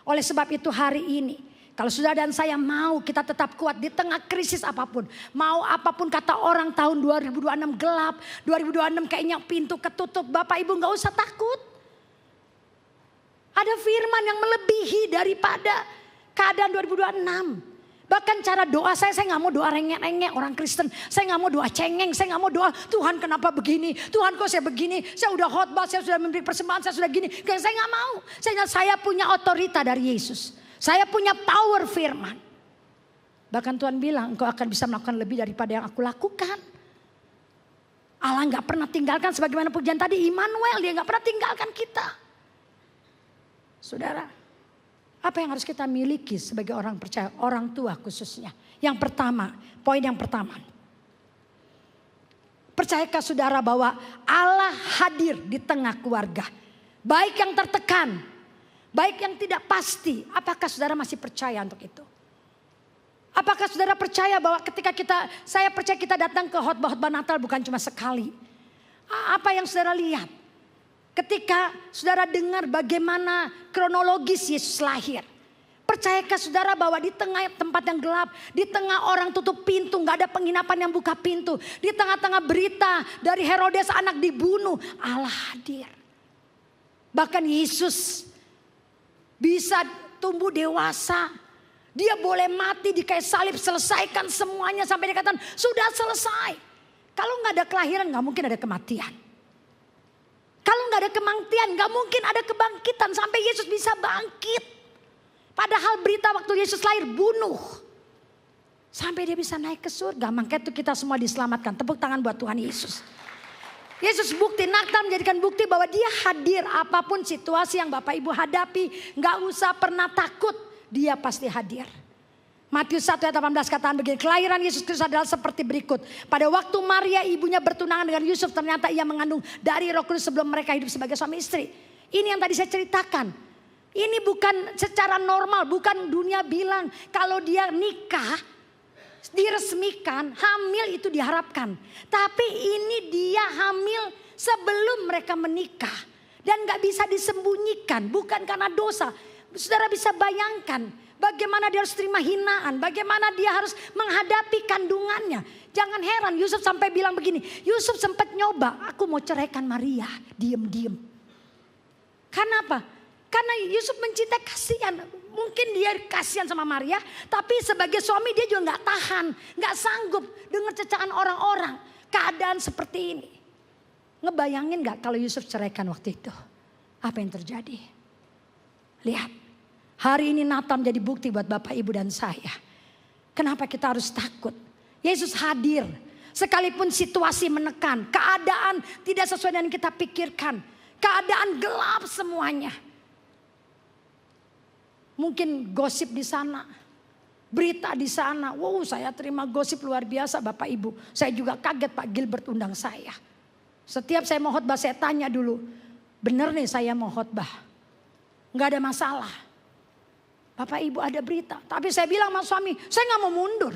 Oleh sebab itu hari ini, kalau saudara dan saya mau kita tetap kuat di tengah krisis apapun. Mau apapun kata orang tahun 2026 gelap, 2026 kayaknya pintu ketutup. Bapak Ibu gak usah takut. Ada firman yang melebihi daripada keadaan 2026. Bahkan cara doa saya nggak mau doa rengek-rengek orang Kristen. Saya nggak mau doa cengeng, saya nggak mau doa Tuhan kenapa begini, Tuhan kok saya begini, saya udah khotbah, saya sudah memberi persembahan, saya sudah gini. Saya nggak mau. Saya punya otorita dari Yesus. Saya punya power firman. Bahkan Tuhan bilang engkau akan bisa melakukan lebih daripada yang aku lakukan. Allah nggak pernah tinggalkan sebagaimana pujian tadi, Immanuel, dia nggak pernah tinggalkan kita. Saudara. Apa yang harus kita miliki sebagai orang percaya, orang tua khususnya. Yang pertama, poin yang pertama. Percayakah saudara bahwa Allah hadir di tengah keluarga. Baik yang tertekan, baik yang tidak pasti. Apakah saudara masih percaya untuk itu? Apakah saudara percaya bahwa ketika saya percaya kita datang ke khotbah-khotbah Natal bukan cuma sekali. Apa yang saudara lihat? Ketika saudara dengar bagaimana kronologis Yesus lahir. Percayakah saudara bahwa di tengah tempat yang gelap, di tengah orang tutup pintu, gak ada penginapan yang buka pintu. Di tengah-tengah berita dari Herodes anak dibunuh, Allah hadir. Bahkan Yesus bisa tumbuh dewasa. Dia boleh mati di kayu salib, selesaikan semuanya sampai dikatakan sudah selesai. Kalau gak ada kelahiran gak mungkin ada kematian. Kalau nggak ada kematian, nggak mungkin ada kebangkitan sampai Yesus bisa bangkit. Padahal berita waktu Yesus lahir bunuh. Sampai dia bisa naik ke surga. Makanya itu kita semua diselamatkan. Tepuk tangan buat Tuhan Yesus. Yesus bukti, Natal menjadikan bukti bahwa dia hadir apapun situasi yang Bapak Ibu hadapi. Gak usah pernah takut, dia pasti hadir. Matius 1 ayat 18 katakan begini, kelahiran Yesus Kristus adalah seperti berikut. Pada waktu Maria ibunya bertunangan dengan Yusuf, ternyata ia mengandung dari Roh Kudus sebelum mereka hidup sebagai suami istri. Ini yang tadi saya ceritakan. Ini bukan secara normal, bukan dunia bilang kalau dia nikah, diresmikan, hamil itu diharapkan. Tapi ini dia hamil sebelum mereka menikah. Dan gak bisa disembunyikan, bukan karena dosa. Saudara bisa bayangkan bagaimana dia harus terima hinaan, bagaimana dia harus menghadapi kandungannya. Jangan heran Yusuf sampai bilang begini, Yusuf sempat nyoba, aku mau ceraikan Maria, diem-diem. Karena apa? Karena Yusuf mencintai, kasihan. Mungkin dia kasihan sama Maria, tapi sebagai suami dia juga gak tahan, gak sanggup dengar cecaan orang-orang. Keadaan seperti ini. Ngebayangin gak kalau Yusuf ceraikan waktu itu? Apa yang terjadi? Lihat, hari ini Natal menjadi bukti buat Bapak, Ibu dan saya. Kenapa kita harus takut? Yesus hadir, sekalipun situasi menekan, keadaan tidak sesuai dengan kita pikirkan. Keadaan gelap semuanya. Mungkin gosip di sana, berita di sana. Wow, saya terima gosip luar biasa Bapak Ibu. Saya juga kaget Pak Gilbert undang saya. Setiap saya mau khotbah saya tanya dulu, bener nih saya mau khotbah? Gak ada masalah. Bapak Ibu ada berita. Tapi saya bilang sama suami, saya gak mau mundur.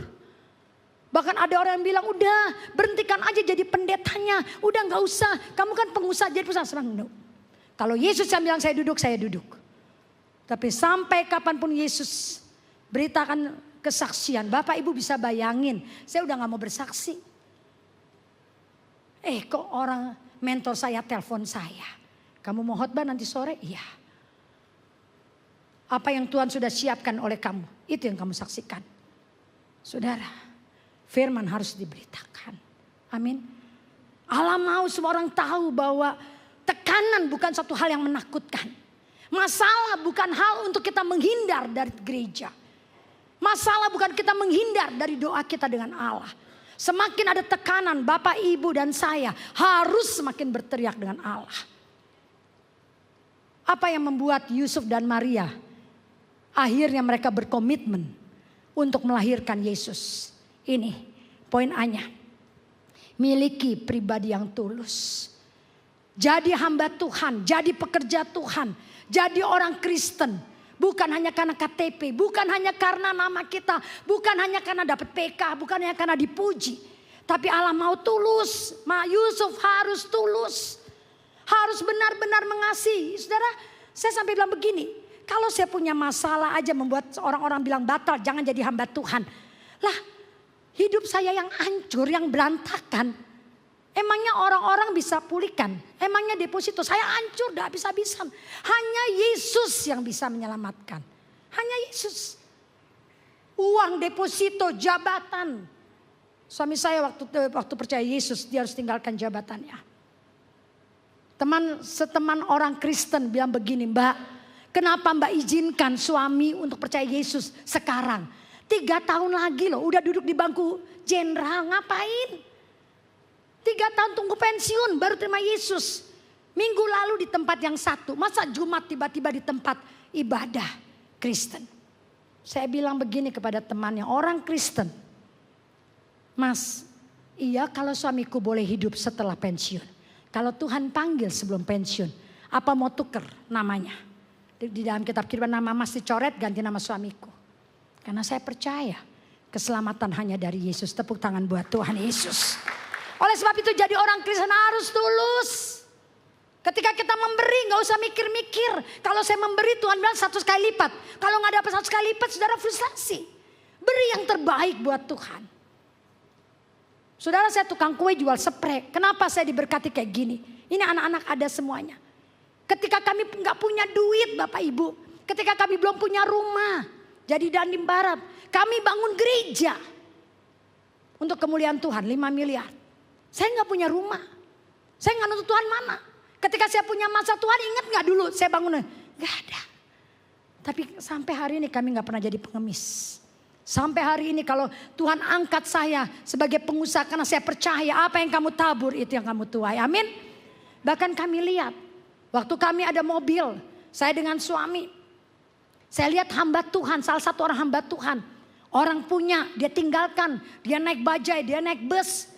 Bahkan ada orang yang bilang, udah berhentikan aja jadi pendetanya. Udah gak usah, kamu kan pengusaha jadi pengusaha. Saya bilang, no. Kalau Yesus yang bilang saya duduk, saya duduk. Tapi sampai kapanpun Yesus beritakan kesaksian. Bapak Ibu bisa bayangin, saya udah gak mau bersaksi. Kok orang mentor saya telepon saya. Kamu mau khotbah nanti sore? Iya. Apa yang Tuhan sudah siapkan oleh kamu, itu yang kamu saksikan. Saudara, firman harus diberitakan. Amin. Allah mau semua orang tahu bahwa tekanan bukan satu hal yang menakutkan. Masalah bukan hal untuk kita menghindar dari gereja. Masalah bukan kita menghindar dari doa kita dengan Allah. Semakin ada tekanan, Bapak, Ibu dan saya harus semakin berteriak dengan Allah. Apa yang membuat Yusuf dan Maria akhirnya mereka berkomitmen untuk melahirkan Yesus? Ini poin A-nya. Miliki pribadi yang tulus. Jadi hamba Tuhan, jadi pekerja Tuhan. Jadi orang Kristen, bukan hanya karena KTP, bukan hanya karena nama kita, bukan hanya karena dapat PK, bukan hanya karena dipuji. Tapi Allah mau tulus, Yusuf harus tulus, harus benar-benar mengasihi. Saudara, saya sampai bilang begini, kalau saya punya masalah aja membuat orang-orang bilang batal, jangan jadi hamba Tuhan. Lah, hidup saya yang hancur, yang berantakan, emangnya orang-orang bisa pulihkan? Emangnya deposito saya hancur dah habis-habisan. Hanya Yesus yang bisa menyelamatkan. Hanya Yesus. Uang deposito, jabatan. Suami saya waktu percaya Yesus, dia harus tinggalkan jabatannya. Seteman orang Kristen bilang begini, Mbak, kenapa Mbak izinkan suami untuk percaya Yesus sekarang? 3 tahun lagi loh, udah duduk di bangku jenderal, ngapain? 3 tahun tunggu pensiun baru terima Yesus. Minggu lalu di tempat yang satu. Masa Jumat tiba-tiba di tempat ibadah Kristen. Saya bilang begini kepada temannya, orang Kristen. Mas, iya kalau suamiku boleh hidup setelah pensiun. Kalau Tuhan panggil sebelum pensiun, apa mau tuker namanya? Di dalam kitab kiriman nama Mas dicoret, ganti nama suamiku. Karena saya percaya keselamatan hanya dari Yesus. Tepuk tangan buat Tuhan Yesus. Oleh sebab itu jadi orang Kristen harus tulus. Ketika kita memberi gak usah mikir-mikir. Kalau saya memberi Tuhan bilang 100 kali lipat. Kalau gak dapat 100 kali lipat saudara frustrasi. Beri yang terbaik buat Tuhan. Saudara, saya tukang kue jual spray. Kenapa saya diberkati kayak gini? Ini anak-anak ada semuanya. Ketika kami gak punya duit Bapak Ibu. Ketika kami belum punya rumah. Jadi Dandim Barat. Kami bangun gereja. Untuk kemuliaan Tuhan 5 miliar. Saya gak punya rumah. Saya gak nuntut Tuhan mana. Ketika saya punya masa Tuhan, ingat gak dulu saya bangun? Gak ada. Tapi sampai hari ini kami gak pernah jadi pengemis. Sampai hari ini kalau Tuhan angkat saya sebagai pengusaha karena saya percaya apa yang kamu tabur itu yang kamu tuai. Amin. Bahkan kami lihat waktu kami ada mobil, saya dengan suami. Saya lihat hamba Tuhan, salah satu orang hamba Tuhan. Orang punya, dia tinggalkan, dia naik bajai, dia naik bus.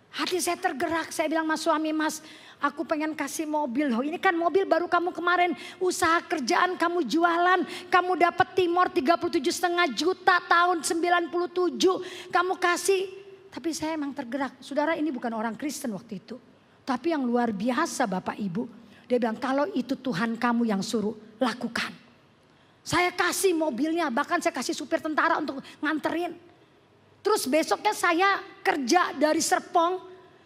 Hati saya tergerak, saya bilang mas suami, mas aku pengen kasih mobil. Oh, ini kan mobil baru kamu kemarin usaha kerjaan kamu jualan. Kamu dapat Timor 37,5 juta tahun 97. Kamu kasih. Tapi saya emang tergerak. Saudara ini bukan orang Kristen waktu itu. Tapi yang luar biasa Bapak Ibu. Dia bilang kalau itu Tuhan kamu yang suruh lakukan. Saya kasih mobilnya, bahkan saya kasih supir tentara untuk nganterin. Terus besoknya saya kerja dari Serpong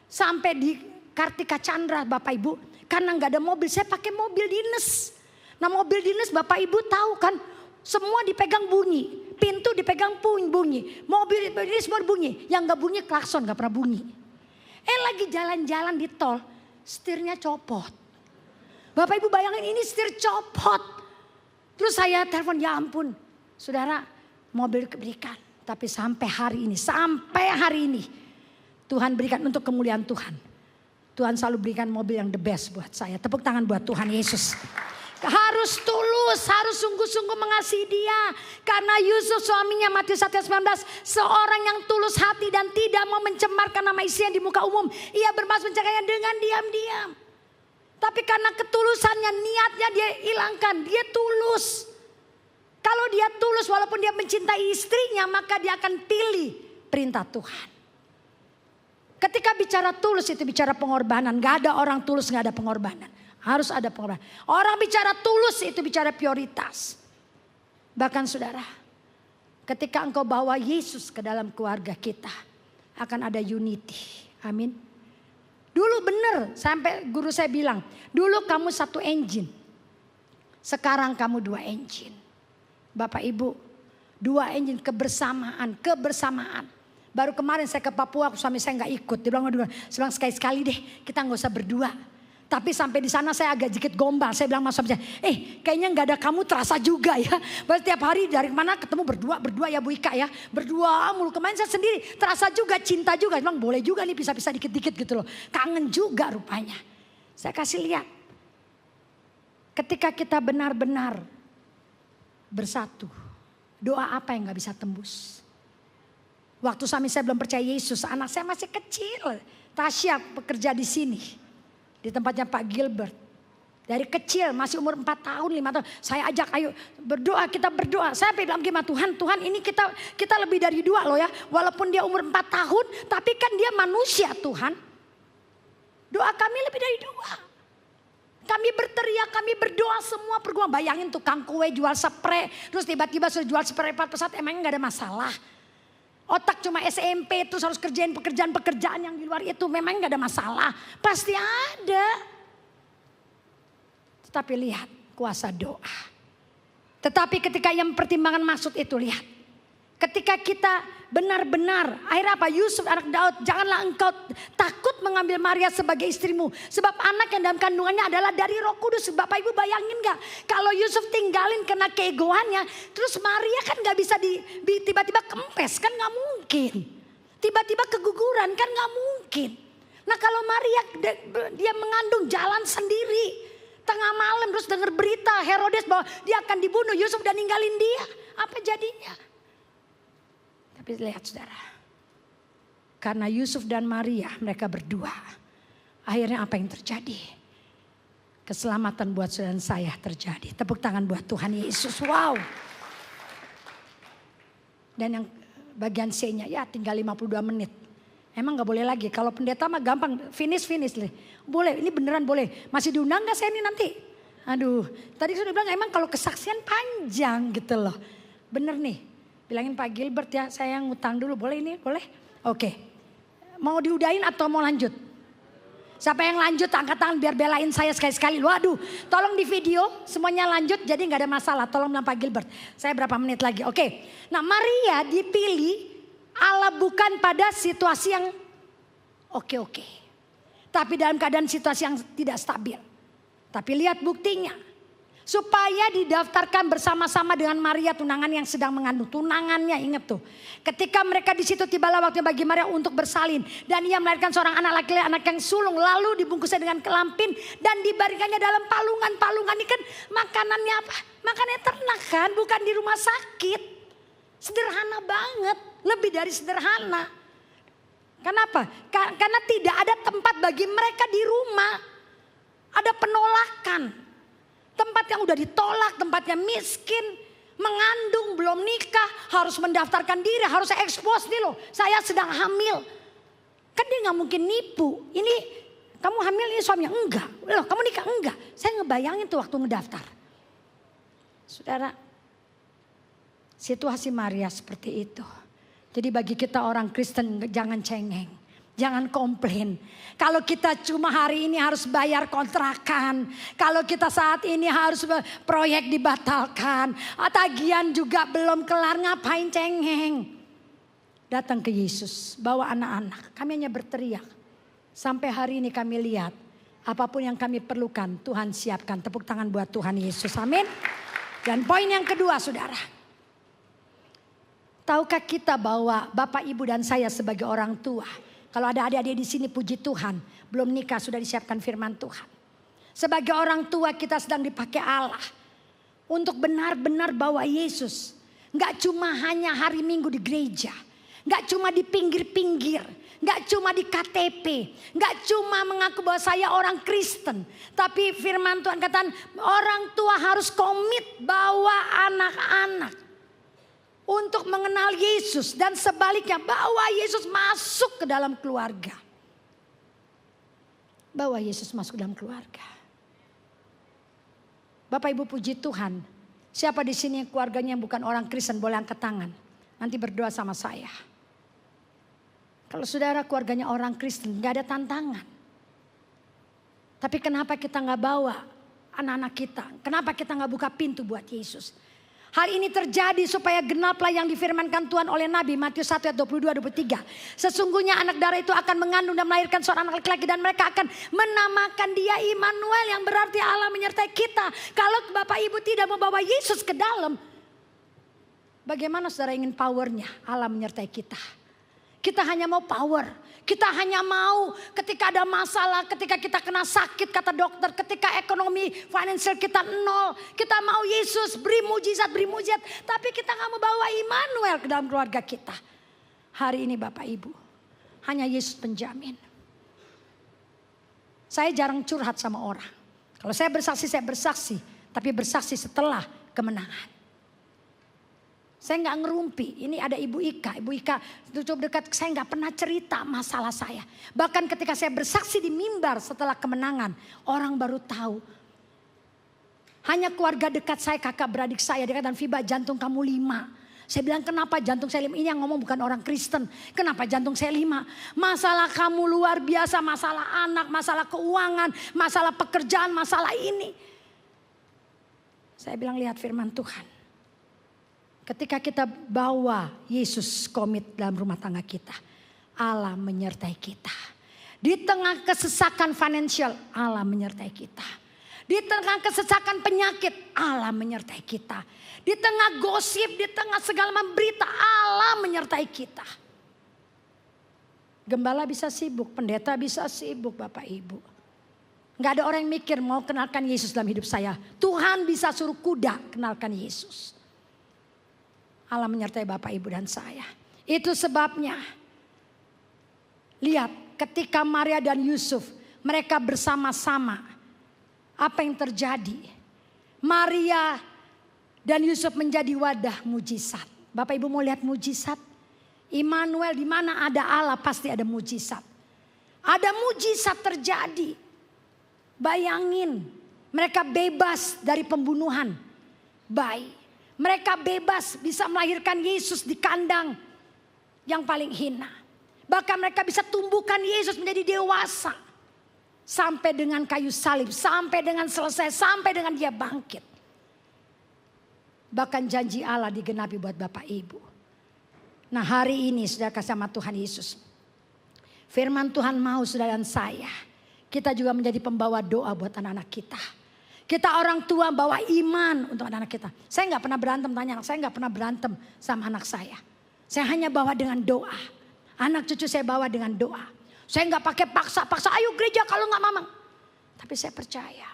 sampai di Kartika Chandra Bapak Ibu. Karena gak ada mobil, saya pakai mobil dinas. Nah mobil dinas Bapak Ibu tahu kan, semua dipegang bunyi. Pintu dipegang bunyi, mobil ini semua bunyi. Yang gak bunyi klakson, gak pernah bunyi. Lagi jalan-jalan di tol, setirnya copot. Bapak Ibu bayangin ini setir copot. Terus saya telepon, ya ampun saudara mobil diberikan. Tapi sampai hari ini Tuhan berikan untuk kemuliaan Tuhan. Tuhan selalu berikan mobil yang the best buat saya. Tepuk tangan buat Tuhan Yesus. Harus tulus, harus sungguh-sungguh mengasihi dia. Karena Yusuf suaminya Matius 1:19. Seorang yang tulus hati dan tidak mau mencemarkan nama istrinya di muka umum. Ia bermaksud mencegahnya dengan diam-diam. Tapi karena ketulusannya, niatnya dia hilangkan. Dia tulus. Kalau dia tulus walaupun dia mencintai istrinya, maka dia akan pilih perintah Tuhan. Ketika bicara tulus itu bicara pengorbanan. Gak ada orang tulus gak ada pengorbanan. Harus ada pengorbanan. Orang bicara tulus itu bicara prioritas. Bahkan saudara, ketika engkau bawa Yesus ke dalam keluarga kita, akan ada unity. Amin. Dulu benar, sampai guru saya bilang, dulu kamu satu engine. Sekarang kamu 2 engine. Bapak Ibu, 2 engine kebersamaan. Baru kemarin saya ke Papua, suami saya gak ikut. Dia bilang sekali-sekali deh kita gak usah berdua. Tapi sampai di sana saya agak sedikit gombal. Saya bilang sama suami saya, kayaknya gak ada kamu terasa juga ya. Berarti tiap hari dari mana ketemu berdua ya Bu Ika ya. Berdua mulu, kemarin saya sendiri terasa juga, cinta juga. Saya bilang boleh juga nih pisah-pisah dikit-dikit gitu loh. Kangen juga rupanya. Saya kasih lihat. Ketika kita benar-benar bersatu, doa apa yang gak bisa tembus? Waktu suami saya belum percaya Yesus, anak saya masih kecil. Tasya bekerja di sini, di tempatnya Pak Gilbert. Dari kecil masih umur 4 tahun, 5 tahun. Saya ajak ayo berdoa, kita berdoa. Saya bilang gimana Tuhan ini kita lebih dari 2 loh ya. Walaupun dia umur 4 tahun, tapi kan dia manusia Tuhan. Doa kami lebih dari 2. Kami berteriak, kami berdoa semua pergumulan. Bayangin tukang kue jual spray. Terus tiba-tiba sudah jual spray 4 pesat, emangnya gak ada masalah. Otak cuma SMP terus harus kerjain pekerjaan-pekerjaan yang di luar itu. Memang gak ada masalah. Pasti ada. Tetapi lihat kuasa doa. Tetapi ketika yang pertimbangan maksud itu lihat. Ketika kita benar-benar, akhirnya apa? Yusuf anak Daud, janganlah engkau takut mengambil Maria sebagai istrimu. Sebab anak yang dalam kandungannya adalah dari Roh Kudus. Bapak Ibu bayangin gak? Kalau Yusuf tinggalin kena keegoannya, terus Maria kan gak bisa tiba-tiba kempes, kan gak mungkin. Tiba-tiba keguguran, kan gak mungkin. Nah kalau Maria dia mengandung jalan sendiri, tengah malam terus dengar berita Herodes bahwa dia akan dibunuh, Yusuf udah ninggalin dia. Apa jadinya? Tapi lihat saudara, karena Yusuf dan Maria mereka berdua, akhirnya apa yang terjadi? Keselamatan buat saudara dan saya terjadi. Tepuk tangan buat Tuhan Yesus, wow. Dan yang bagian C-nya ya tinggal 52 menit. Emang gak boleh lagi, kalau pendeta mah gampang finish deh. Boleh, ini beneran boleh. Masih diundang gak saya ini nanti? Aduh, tadi sudah bilang emang kalau kesaksian panjang gitu loh. Bener nih. Bilangin Pak Gilbert ya, saya ngutang dulu. Boleh ini? Boleh? Oke. Mau diudahin atau mau lanjut? Siapa yang lanjut angkat tangan biar belain saya sekali-sekali. Waduh, tolong di video semuanya lanjut jadi gak ada masalah. Tolong bilang Pak Gilbert. Saya berapa menit lagi? Oke. Nah Maria dipilih Allah bukan pada situasi yang oke. Tapi dalam keadaan situasi yang tidak stabil. Tapi lihat buktinya. Supaya didaftarkan bersama-sama dengan Maria tunangan yang sedang mengandung. Tunangannya, ingat tuh. Ketika mereka di situ, tibalah waktunya bagi Maria untuk bersalin. Dan ia melahirkan seorang anak laki-laki, anak yang sulung. Lalu dibungkusnya dengan kelampin dan diberikannya dalam palungan. Palungan ini kan makanannya apa? Makanannya ternak kan, bukan di rumah sakit. Sederhana banget, lebih dari sederhana. Kenapa? Karena tidak ada tempat bagi mereka di rumah. Ada penolakan. Tempat yang udah ditolak, tempatnya miskin, mengandung, belum nikah, harus mendaftarkan diri, harus expose nih loh. Saya sedang hamil. Kan dia gak mungkin nipu. Ini kamu hamil, ini suaminya enggak. Loh kamu nikah enggak. Saya ngebayangin tuh waktu ngedaftar. Saudara, situasi Maria seperti itu. Jadi bagi kita orang Kristen jangan cengeng. Jangan komplain. Kalau kita cuma hari ini harus bayar kontrakan. Kalau kita saat ini harus proyek dibatalkan. Tagihan juga belum kelar, ngapain cengeng. Datang ke Yesus, bawa anak-anak. Kami hanya berteriak. Sampai hari ini kami lihat. Apapun yang kami perlukan Tuhan siapkan. Tepuk tangan buat Tuhan Yesus, amin. Dan poin yang kedua saudara. Tahukah kita bahwa Bapak Ibu dan saya sebagai orang tua. Kalau ada adik-adik di sini puji Tuhan, belum nikah sudah disiapkan firman Tuhan. Sebagai orang tua kita sedang dipakai Allah untuk benar-benar bawa Yesus. Enggak cuma hanya hari Minggu di gereja, enggak cuma di pinggir-pinggir, enggak cuma di KTP, enggak cuma mengaku bahwa saya orang Kristen, tapi firman Tuhan katakan orang tua harus komit bawa anak-anak untuk mengenal Yesus dan sebaliknya bawa Yesus masuk ke dalam keluarga. Bawa Yesus masuk ke dalam keluarga. Bapak Ibu puji Tuhan. Siapa di sini keluarganya yang bukan orang Kristen boleh angkat tangan. Nanti berdoa sama saya. Kalau saudara keluarganya orang Kristen gak ada tantangan. Tapi kenapa kita gak bawa anak-anak kita? Kenapa kita gak buka pintu buat Yesus? Hal ini terjadi supaya genaplah yang difirmankan Tuhan oleh Nabi Matius 1 ayat 22-23. Sesungguhnya anak darah itu akan mengandung dan melahirkan seorang anak laki-laki dan mereka akan menamakan dia Immanuel yang berarti Allah menyertai kita. Kalau Bapak Ibu tidak membawa Yesus ke dalam, bagaimana saudara ingin powernya Allah menyertai kita? Kita hanya mau power. Kita hanya mau ketika ada masalah, ketika kita kena sakit kata dokter, ketika ekonomi finansial kita nol. Kita mau Yesus beri mujizat. Tapi kita gak mau bawa Immanuel ke dalam keluarga kita. Hari ini Bapak Ibu, hanya Yesus penjamin. Saya jarang curhat sama orang. Kalau saya bersaksi. Tapi bersaksi setelah kemenangan. Saya gak ngerumpi, ini ada Ibu Ika cukup dekat, saya gak pernah cerita masalah saya. Bahkan ketika saya bersaksi di mimbar setelah kemenangan, orang baru tahu. Hanya keluarga dekat saya, kakak beradik saya, dia kata Fiba jantung kamu 5. Saya bilang kenapa jantung saya 5, ini yang ngomong bukan orang Kristen. Kenapa jantung saya 5? Masalah kamu luar biasa, masalah anak, masalah keuangan, masalah pekerjaan, masalah ini. Saya bilang lihat firman Tuhan. Ketika kita bawa Yesus komit dalam rumah tangga kita, Allah menyertai kita. Di tengah kesesakan finansial, Allah menyertai kita. Di tengah kesesakan penyakit, Allah menyertai kita. Di tengah gosip, di tengah segala macam berita, Allah menyertai kita. Gembala bisa sibuk, pendeta bisa sibuk Bapak Ibu. Gak ada orang yang mikir mau kenalkan Yesus dalam hidup saya. Tuhan bisa suruh kuda kenalkan Yesus. Allah menyertai Bapak Ibu dan saya. Itu sebabnya. Lihat ketika Maria dan Yusuf. Mereka bersama-sama. Apa yang terjadi? Maria dan Yusuf menjadi wadah mujizat. Bapak Ibu mau lihat mujizat? Immanuel, di mana ada Allah pasti ada mujizat. Ada mujizat terjadi. Bayangin. Mereka bebas dari pembunuhan bayi. Mereka bebas bisa melahirkan Yesus di kandang yang paling hina. Bahkan mereka bisa tumbuhkan Yesus menjadi dewasa. Sampai dengan kayu salib, sampai dengan selesai, sampai dengan dia bangkit. Bahkan janji Allah digenapi buat Bapak Ibu. Nah hari ini saudara kasih sama Tuhan Yesus. Firman Tuhan mau saudara dan saya. Kita juga menjadi pembawa doa buat anak-anak kita. Kita orang tua bawa iman untuk anak-anak kita. Saya nggak pernah berantem, tanya anak saya nggak pernah berantem sama anak saya. Saya hanya bawa dengan doa. Anak cucu saya bawa dengan doa. Saya nggak pakai paksa-paksa, ayo gereja kalau nggak mama. Tapi saya percaya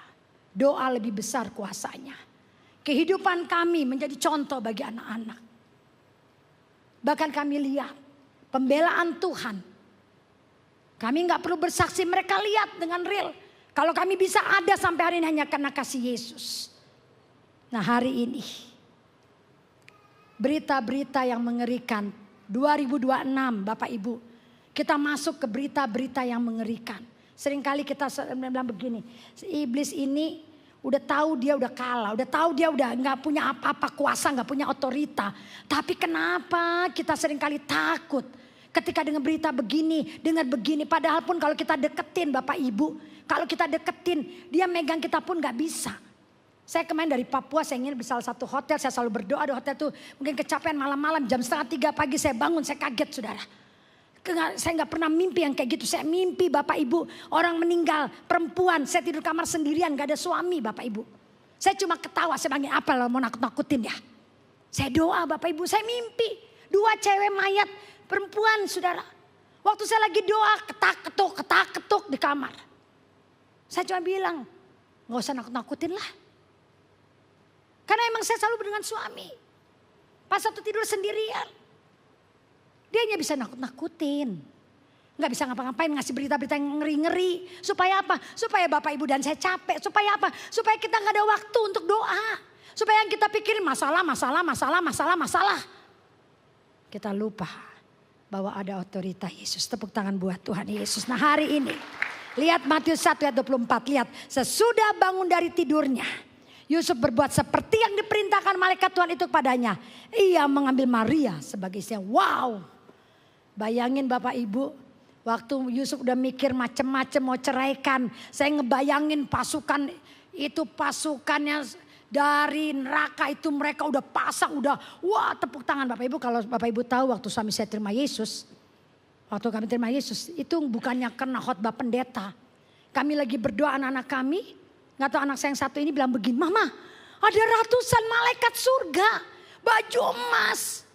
doa lebih besar kuasanya. Kehidupan kami menjadi contoh bagi anak-anak. Bahkan kami lihat pembelaan Tuhan. Kami nggak perlu bersaksi, mereka lihat dengan real. Kalau kami bisa ada sampai hari ini hanya karena kasih Yesus. Nah hari ini berita-berita yang mengerikan 2026 Bapak Ibu. Kita masuk ke berita-berita yang mengerikan. Seringkali kita bilang begini, iblis ini udah tahu dia udah kalah, udah tahu dia udah nggak punya apa-apa kuasa, nggak punya otorita. Tapi kenapa kita seringkali takut ketika dengar berita begini, dengar begini. Padahal pun kalau kita deketin Bapak Ibu, kalau kita deketin dia megang kita pun nggak bisa. Saya kemarin dari Papua, saya ingin di salah satu hotel, saya selalu berdoa di hotel itu mungkin kecapean malam-malam jam 2:30 pagi saya bangun, saya kaget saudara. Saya nggak pernah mimpi yang kayak gitu. Saya mimpi Bapak Ibu orang meninggal, perempuan. Saya tidur kamar sendirian, gak ada suami Bapak Ibu. Saya cuma ketawa, saya bilang apa lo mau nakut-nakutin ya. Saya doa Bapak Ibu, saya mimpi 2 cewek mayat perempuan saudara. Waktu saya lagi doa ketak-ketuk di kamar. Saya cuma bilang gak usah nakut-nakutin lah. Karena emang saya selalu dengan suami. Pas satu tidur sendirian. Dia hanya bisa nakut-nakutin. Gak bisa ngapa-ngapain, ngasih berita-berita yang ngeri-ngeri. Supaya apa? Supaya Bapak Ibu dan saya capek. Supaya apa? Supaya kita gak ada waktu untuk doa. Supaya yang kita pikirin masalah. Kita lupa bahwa ada otoritas Yesus. Tepuk tangan buat Tuhan Yesus. Nah hari ini, lihat Matius 1 ayat 24. Lihat, sesudah bangun dari tidurnya, Yusuf berbuat seperti yang diperintahkan malaikat Tuhan itu kepadanya. Ia mengambil Maria sebagai istrinya. Wow. Bayangin Bapak Ibu, waktu Yusuf udah mikir macem-macem mau ceraikan. Saya ngebayangin pasukan itu, pasukannya dari neraka itu mereka udah pasang, udah wah tepuk tangan Bapak Ibu. Kalau Bapak Ibu tahu waktu suami saya terima Yesus, waktu kami terima Yesus itu bukannya karena khotbah pendeta. Kami lagi berdoa anak-anak kami, gak tahu anak saya yang satu ini bilang begini, Mama ada ratusan malaikat surga, baju emas.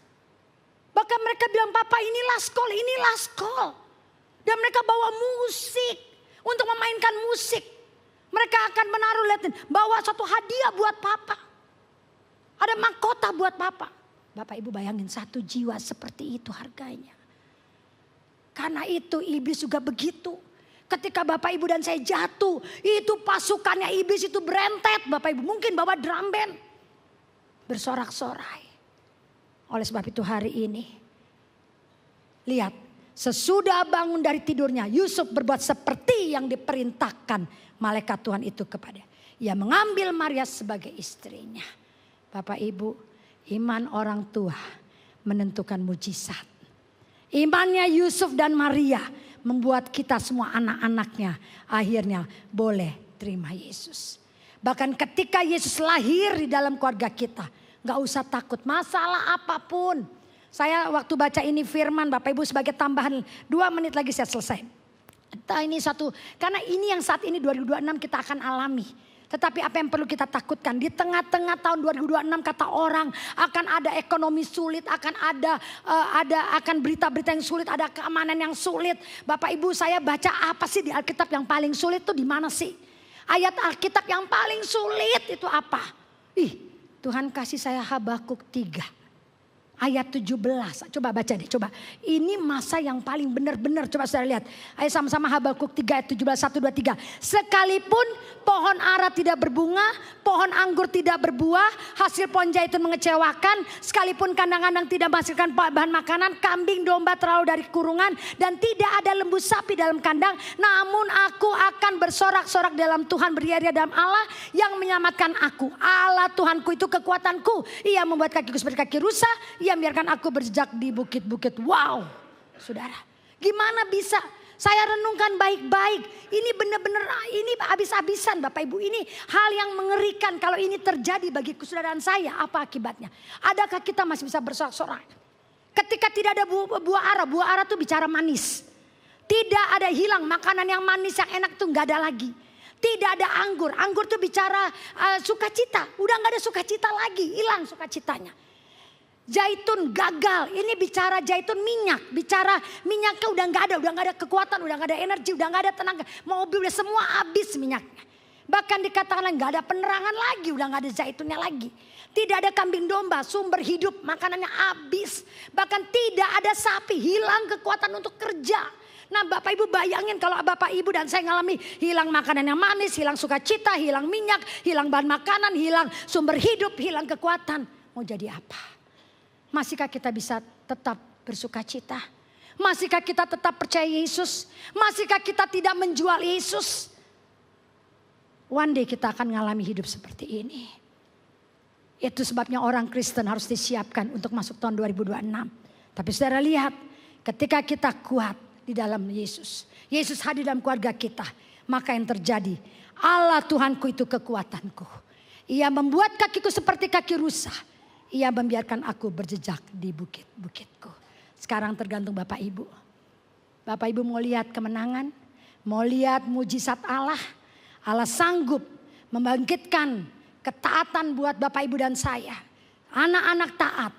Bahkan mereka bilang, Papa ini last call. Dan mereka bawa musik untuk memainkan musik. Mereka akan menaruh, lihatin, bawa satu hadiah buat Papa. Ada mahkota buat Papa. Bapak Ibu bayangin 1 jiwa seperti itu harganya. Karena itu iblis juga begitu. Ketika Bapak Ibu dan saya jatuh, itu pasukannya iblis itu berentet. Bapak Ibu mungkin bawa drum band. Bersorak-sorai. Oleh sebab itu hari ini, lihat, sesudah bangun dari tidurnya, Yusuf berbuat seperti yang diperintahkan malaikat Tuhan itu kepada. Ia mengambil Maria sebagai istrinya. Bapak Ibu, iman orang tua menentukan mujizat. Imannya Yusuf dan Maria membuat kita semua anak-anaknya akhirnya boleh terima Yesus. Bahkan ketika Yesus lahir di dalam keluarga kita, gak usah takut masalah apapun. Saya waktu baca ini firman Bapak Ibu sebagai tambahan 2 menit lagi saya selesai. Ini satu, karena ini yang saat ini 2026 kita akan alami. Tetapi apa yang perlu kita takutkan? Di tengah-tengah tahun 2026 kata orang akan ada ekonomi sulit, akan berita-berita yang sulit, ada keamanan yang sulit. Bapak Ibu saya baca apa sih di Alkitab yang paling sulit itu di mana sih? Ayat Alkitab yang paling sulit itu apa? Tuhan kasih saya Habakuk 3 ayat 17. Coba baca deh, coba. Ini masa yang paling benar-benar. Coba saudara lihat. Ayo sama-sama Habakuk 3 ayat 17, 1, 2, 3. Sekalipun pohon ara tidak berbunga, pohon anggur tidak berbuah, hasil pohon zaitun mengecewakan, sekalipun kandang-kandang tidak menghasilkan bahan makanan, kambing domba terlalu dari kurungan, dan tidak ada lembu sapi dalam kandang, namun aku akan bersorak-sorak dalam Tuhan, beria-ria dalam Allah yang menyelamatkan aku. Allah Tuhanku itu kekuatanku. Ia membuat kakiku seperti kaki rusa, Ia biarkan aku berjejak di bukit-bukit. Wow, saudara, gimana bisa? Saya renungkan baik-baik. Ini benar-benar, ini habis-habisan Bapak Ibu. Ini hal yang mengerikan kalau ini terjadi bagi kesaudaraan saya. Apa akibatnya? Adakah kita masih bisa bersorak-sorak? Ketika tidak ada buah ara itu bicara manis. Tidak ada hilang makanan yang manis yang enak itu gak ada lagi. Tidak ada anggur. Anggur itu bicara sukacita. Udah gak ada sukacita lagi. Hilang sukacitanya. Zaitun gagal. Ini bicara zaitun minyak. Bicara minyaknya udah gak ada. Udah gak ada kekuatan. Udah gak ada energi. Udah gak ada tenaga. Mobil udah semua habis minyaknya. Bahkan dikatakan gak ada penerangan lagi. Udah gak ada zaitunnya lagi. Tidak ada kambing domba. Sumber hidup. Makanannya habis. Bahkan tidak ada sapi. Hilang kekuatan untuk kerja. Nah Bapak Ibu bayangin kalau Bapak Ibu dan saya ngalami hilang makanan yang manis, hilang sukacita, hilang minyak, hilang bahan makanan, hilang sumber hidup, hilang kekuatan. Mau jadi apa? Masihkah kita bisa tetap bersukacita? Masihkah kita tetap percaya Yesus? Masihkah kita tidak menjual Yesus? One day kita akan mengalami hidup seperti ini. Itu sebabnya orang Kristen harus disiapkan untuk masuk tahun 2026. Tapi saudara lihat ketika kita kuat di dalam Yesus. Yesus hadir dalam keluarga kita. Maka yang terjadi, Allah Tuhanku itu kekuatanku. Ia membuat kakiku seperti kaki rusa. Ia membiarkan aku berjejak di bukit-bukitku. Sekarang tergantung Bapak Ibu. Bapak Ibu mau lihat kemenangan? Mau lihat mujizat Allah? Allah sanggup membangkitkan ketaatan buat Bapak Ibu dan saya. Anak-anak taat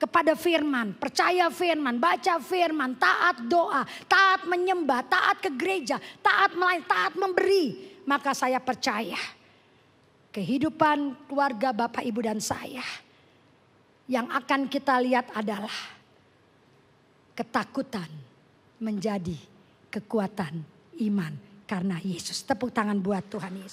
kepada firman, percaya firman, baca firman, taat doa, taat menyembah, taat ke gereja, taat melayani, taat memberi. Maka saya percaya kehidupan keluarga Bapak Ibu dan saya yang akan kita lihat adalah ketakutan menjadi kekuatan iman karena Yesus. Tepuk tangan buat Tuhan Yesus.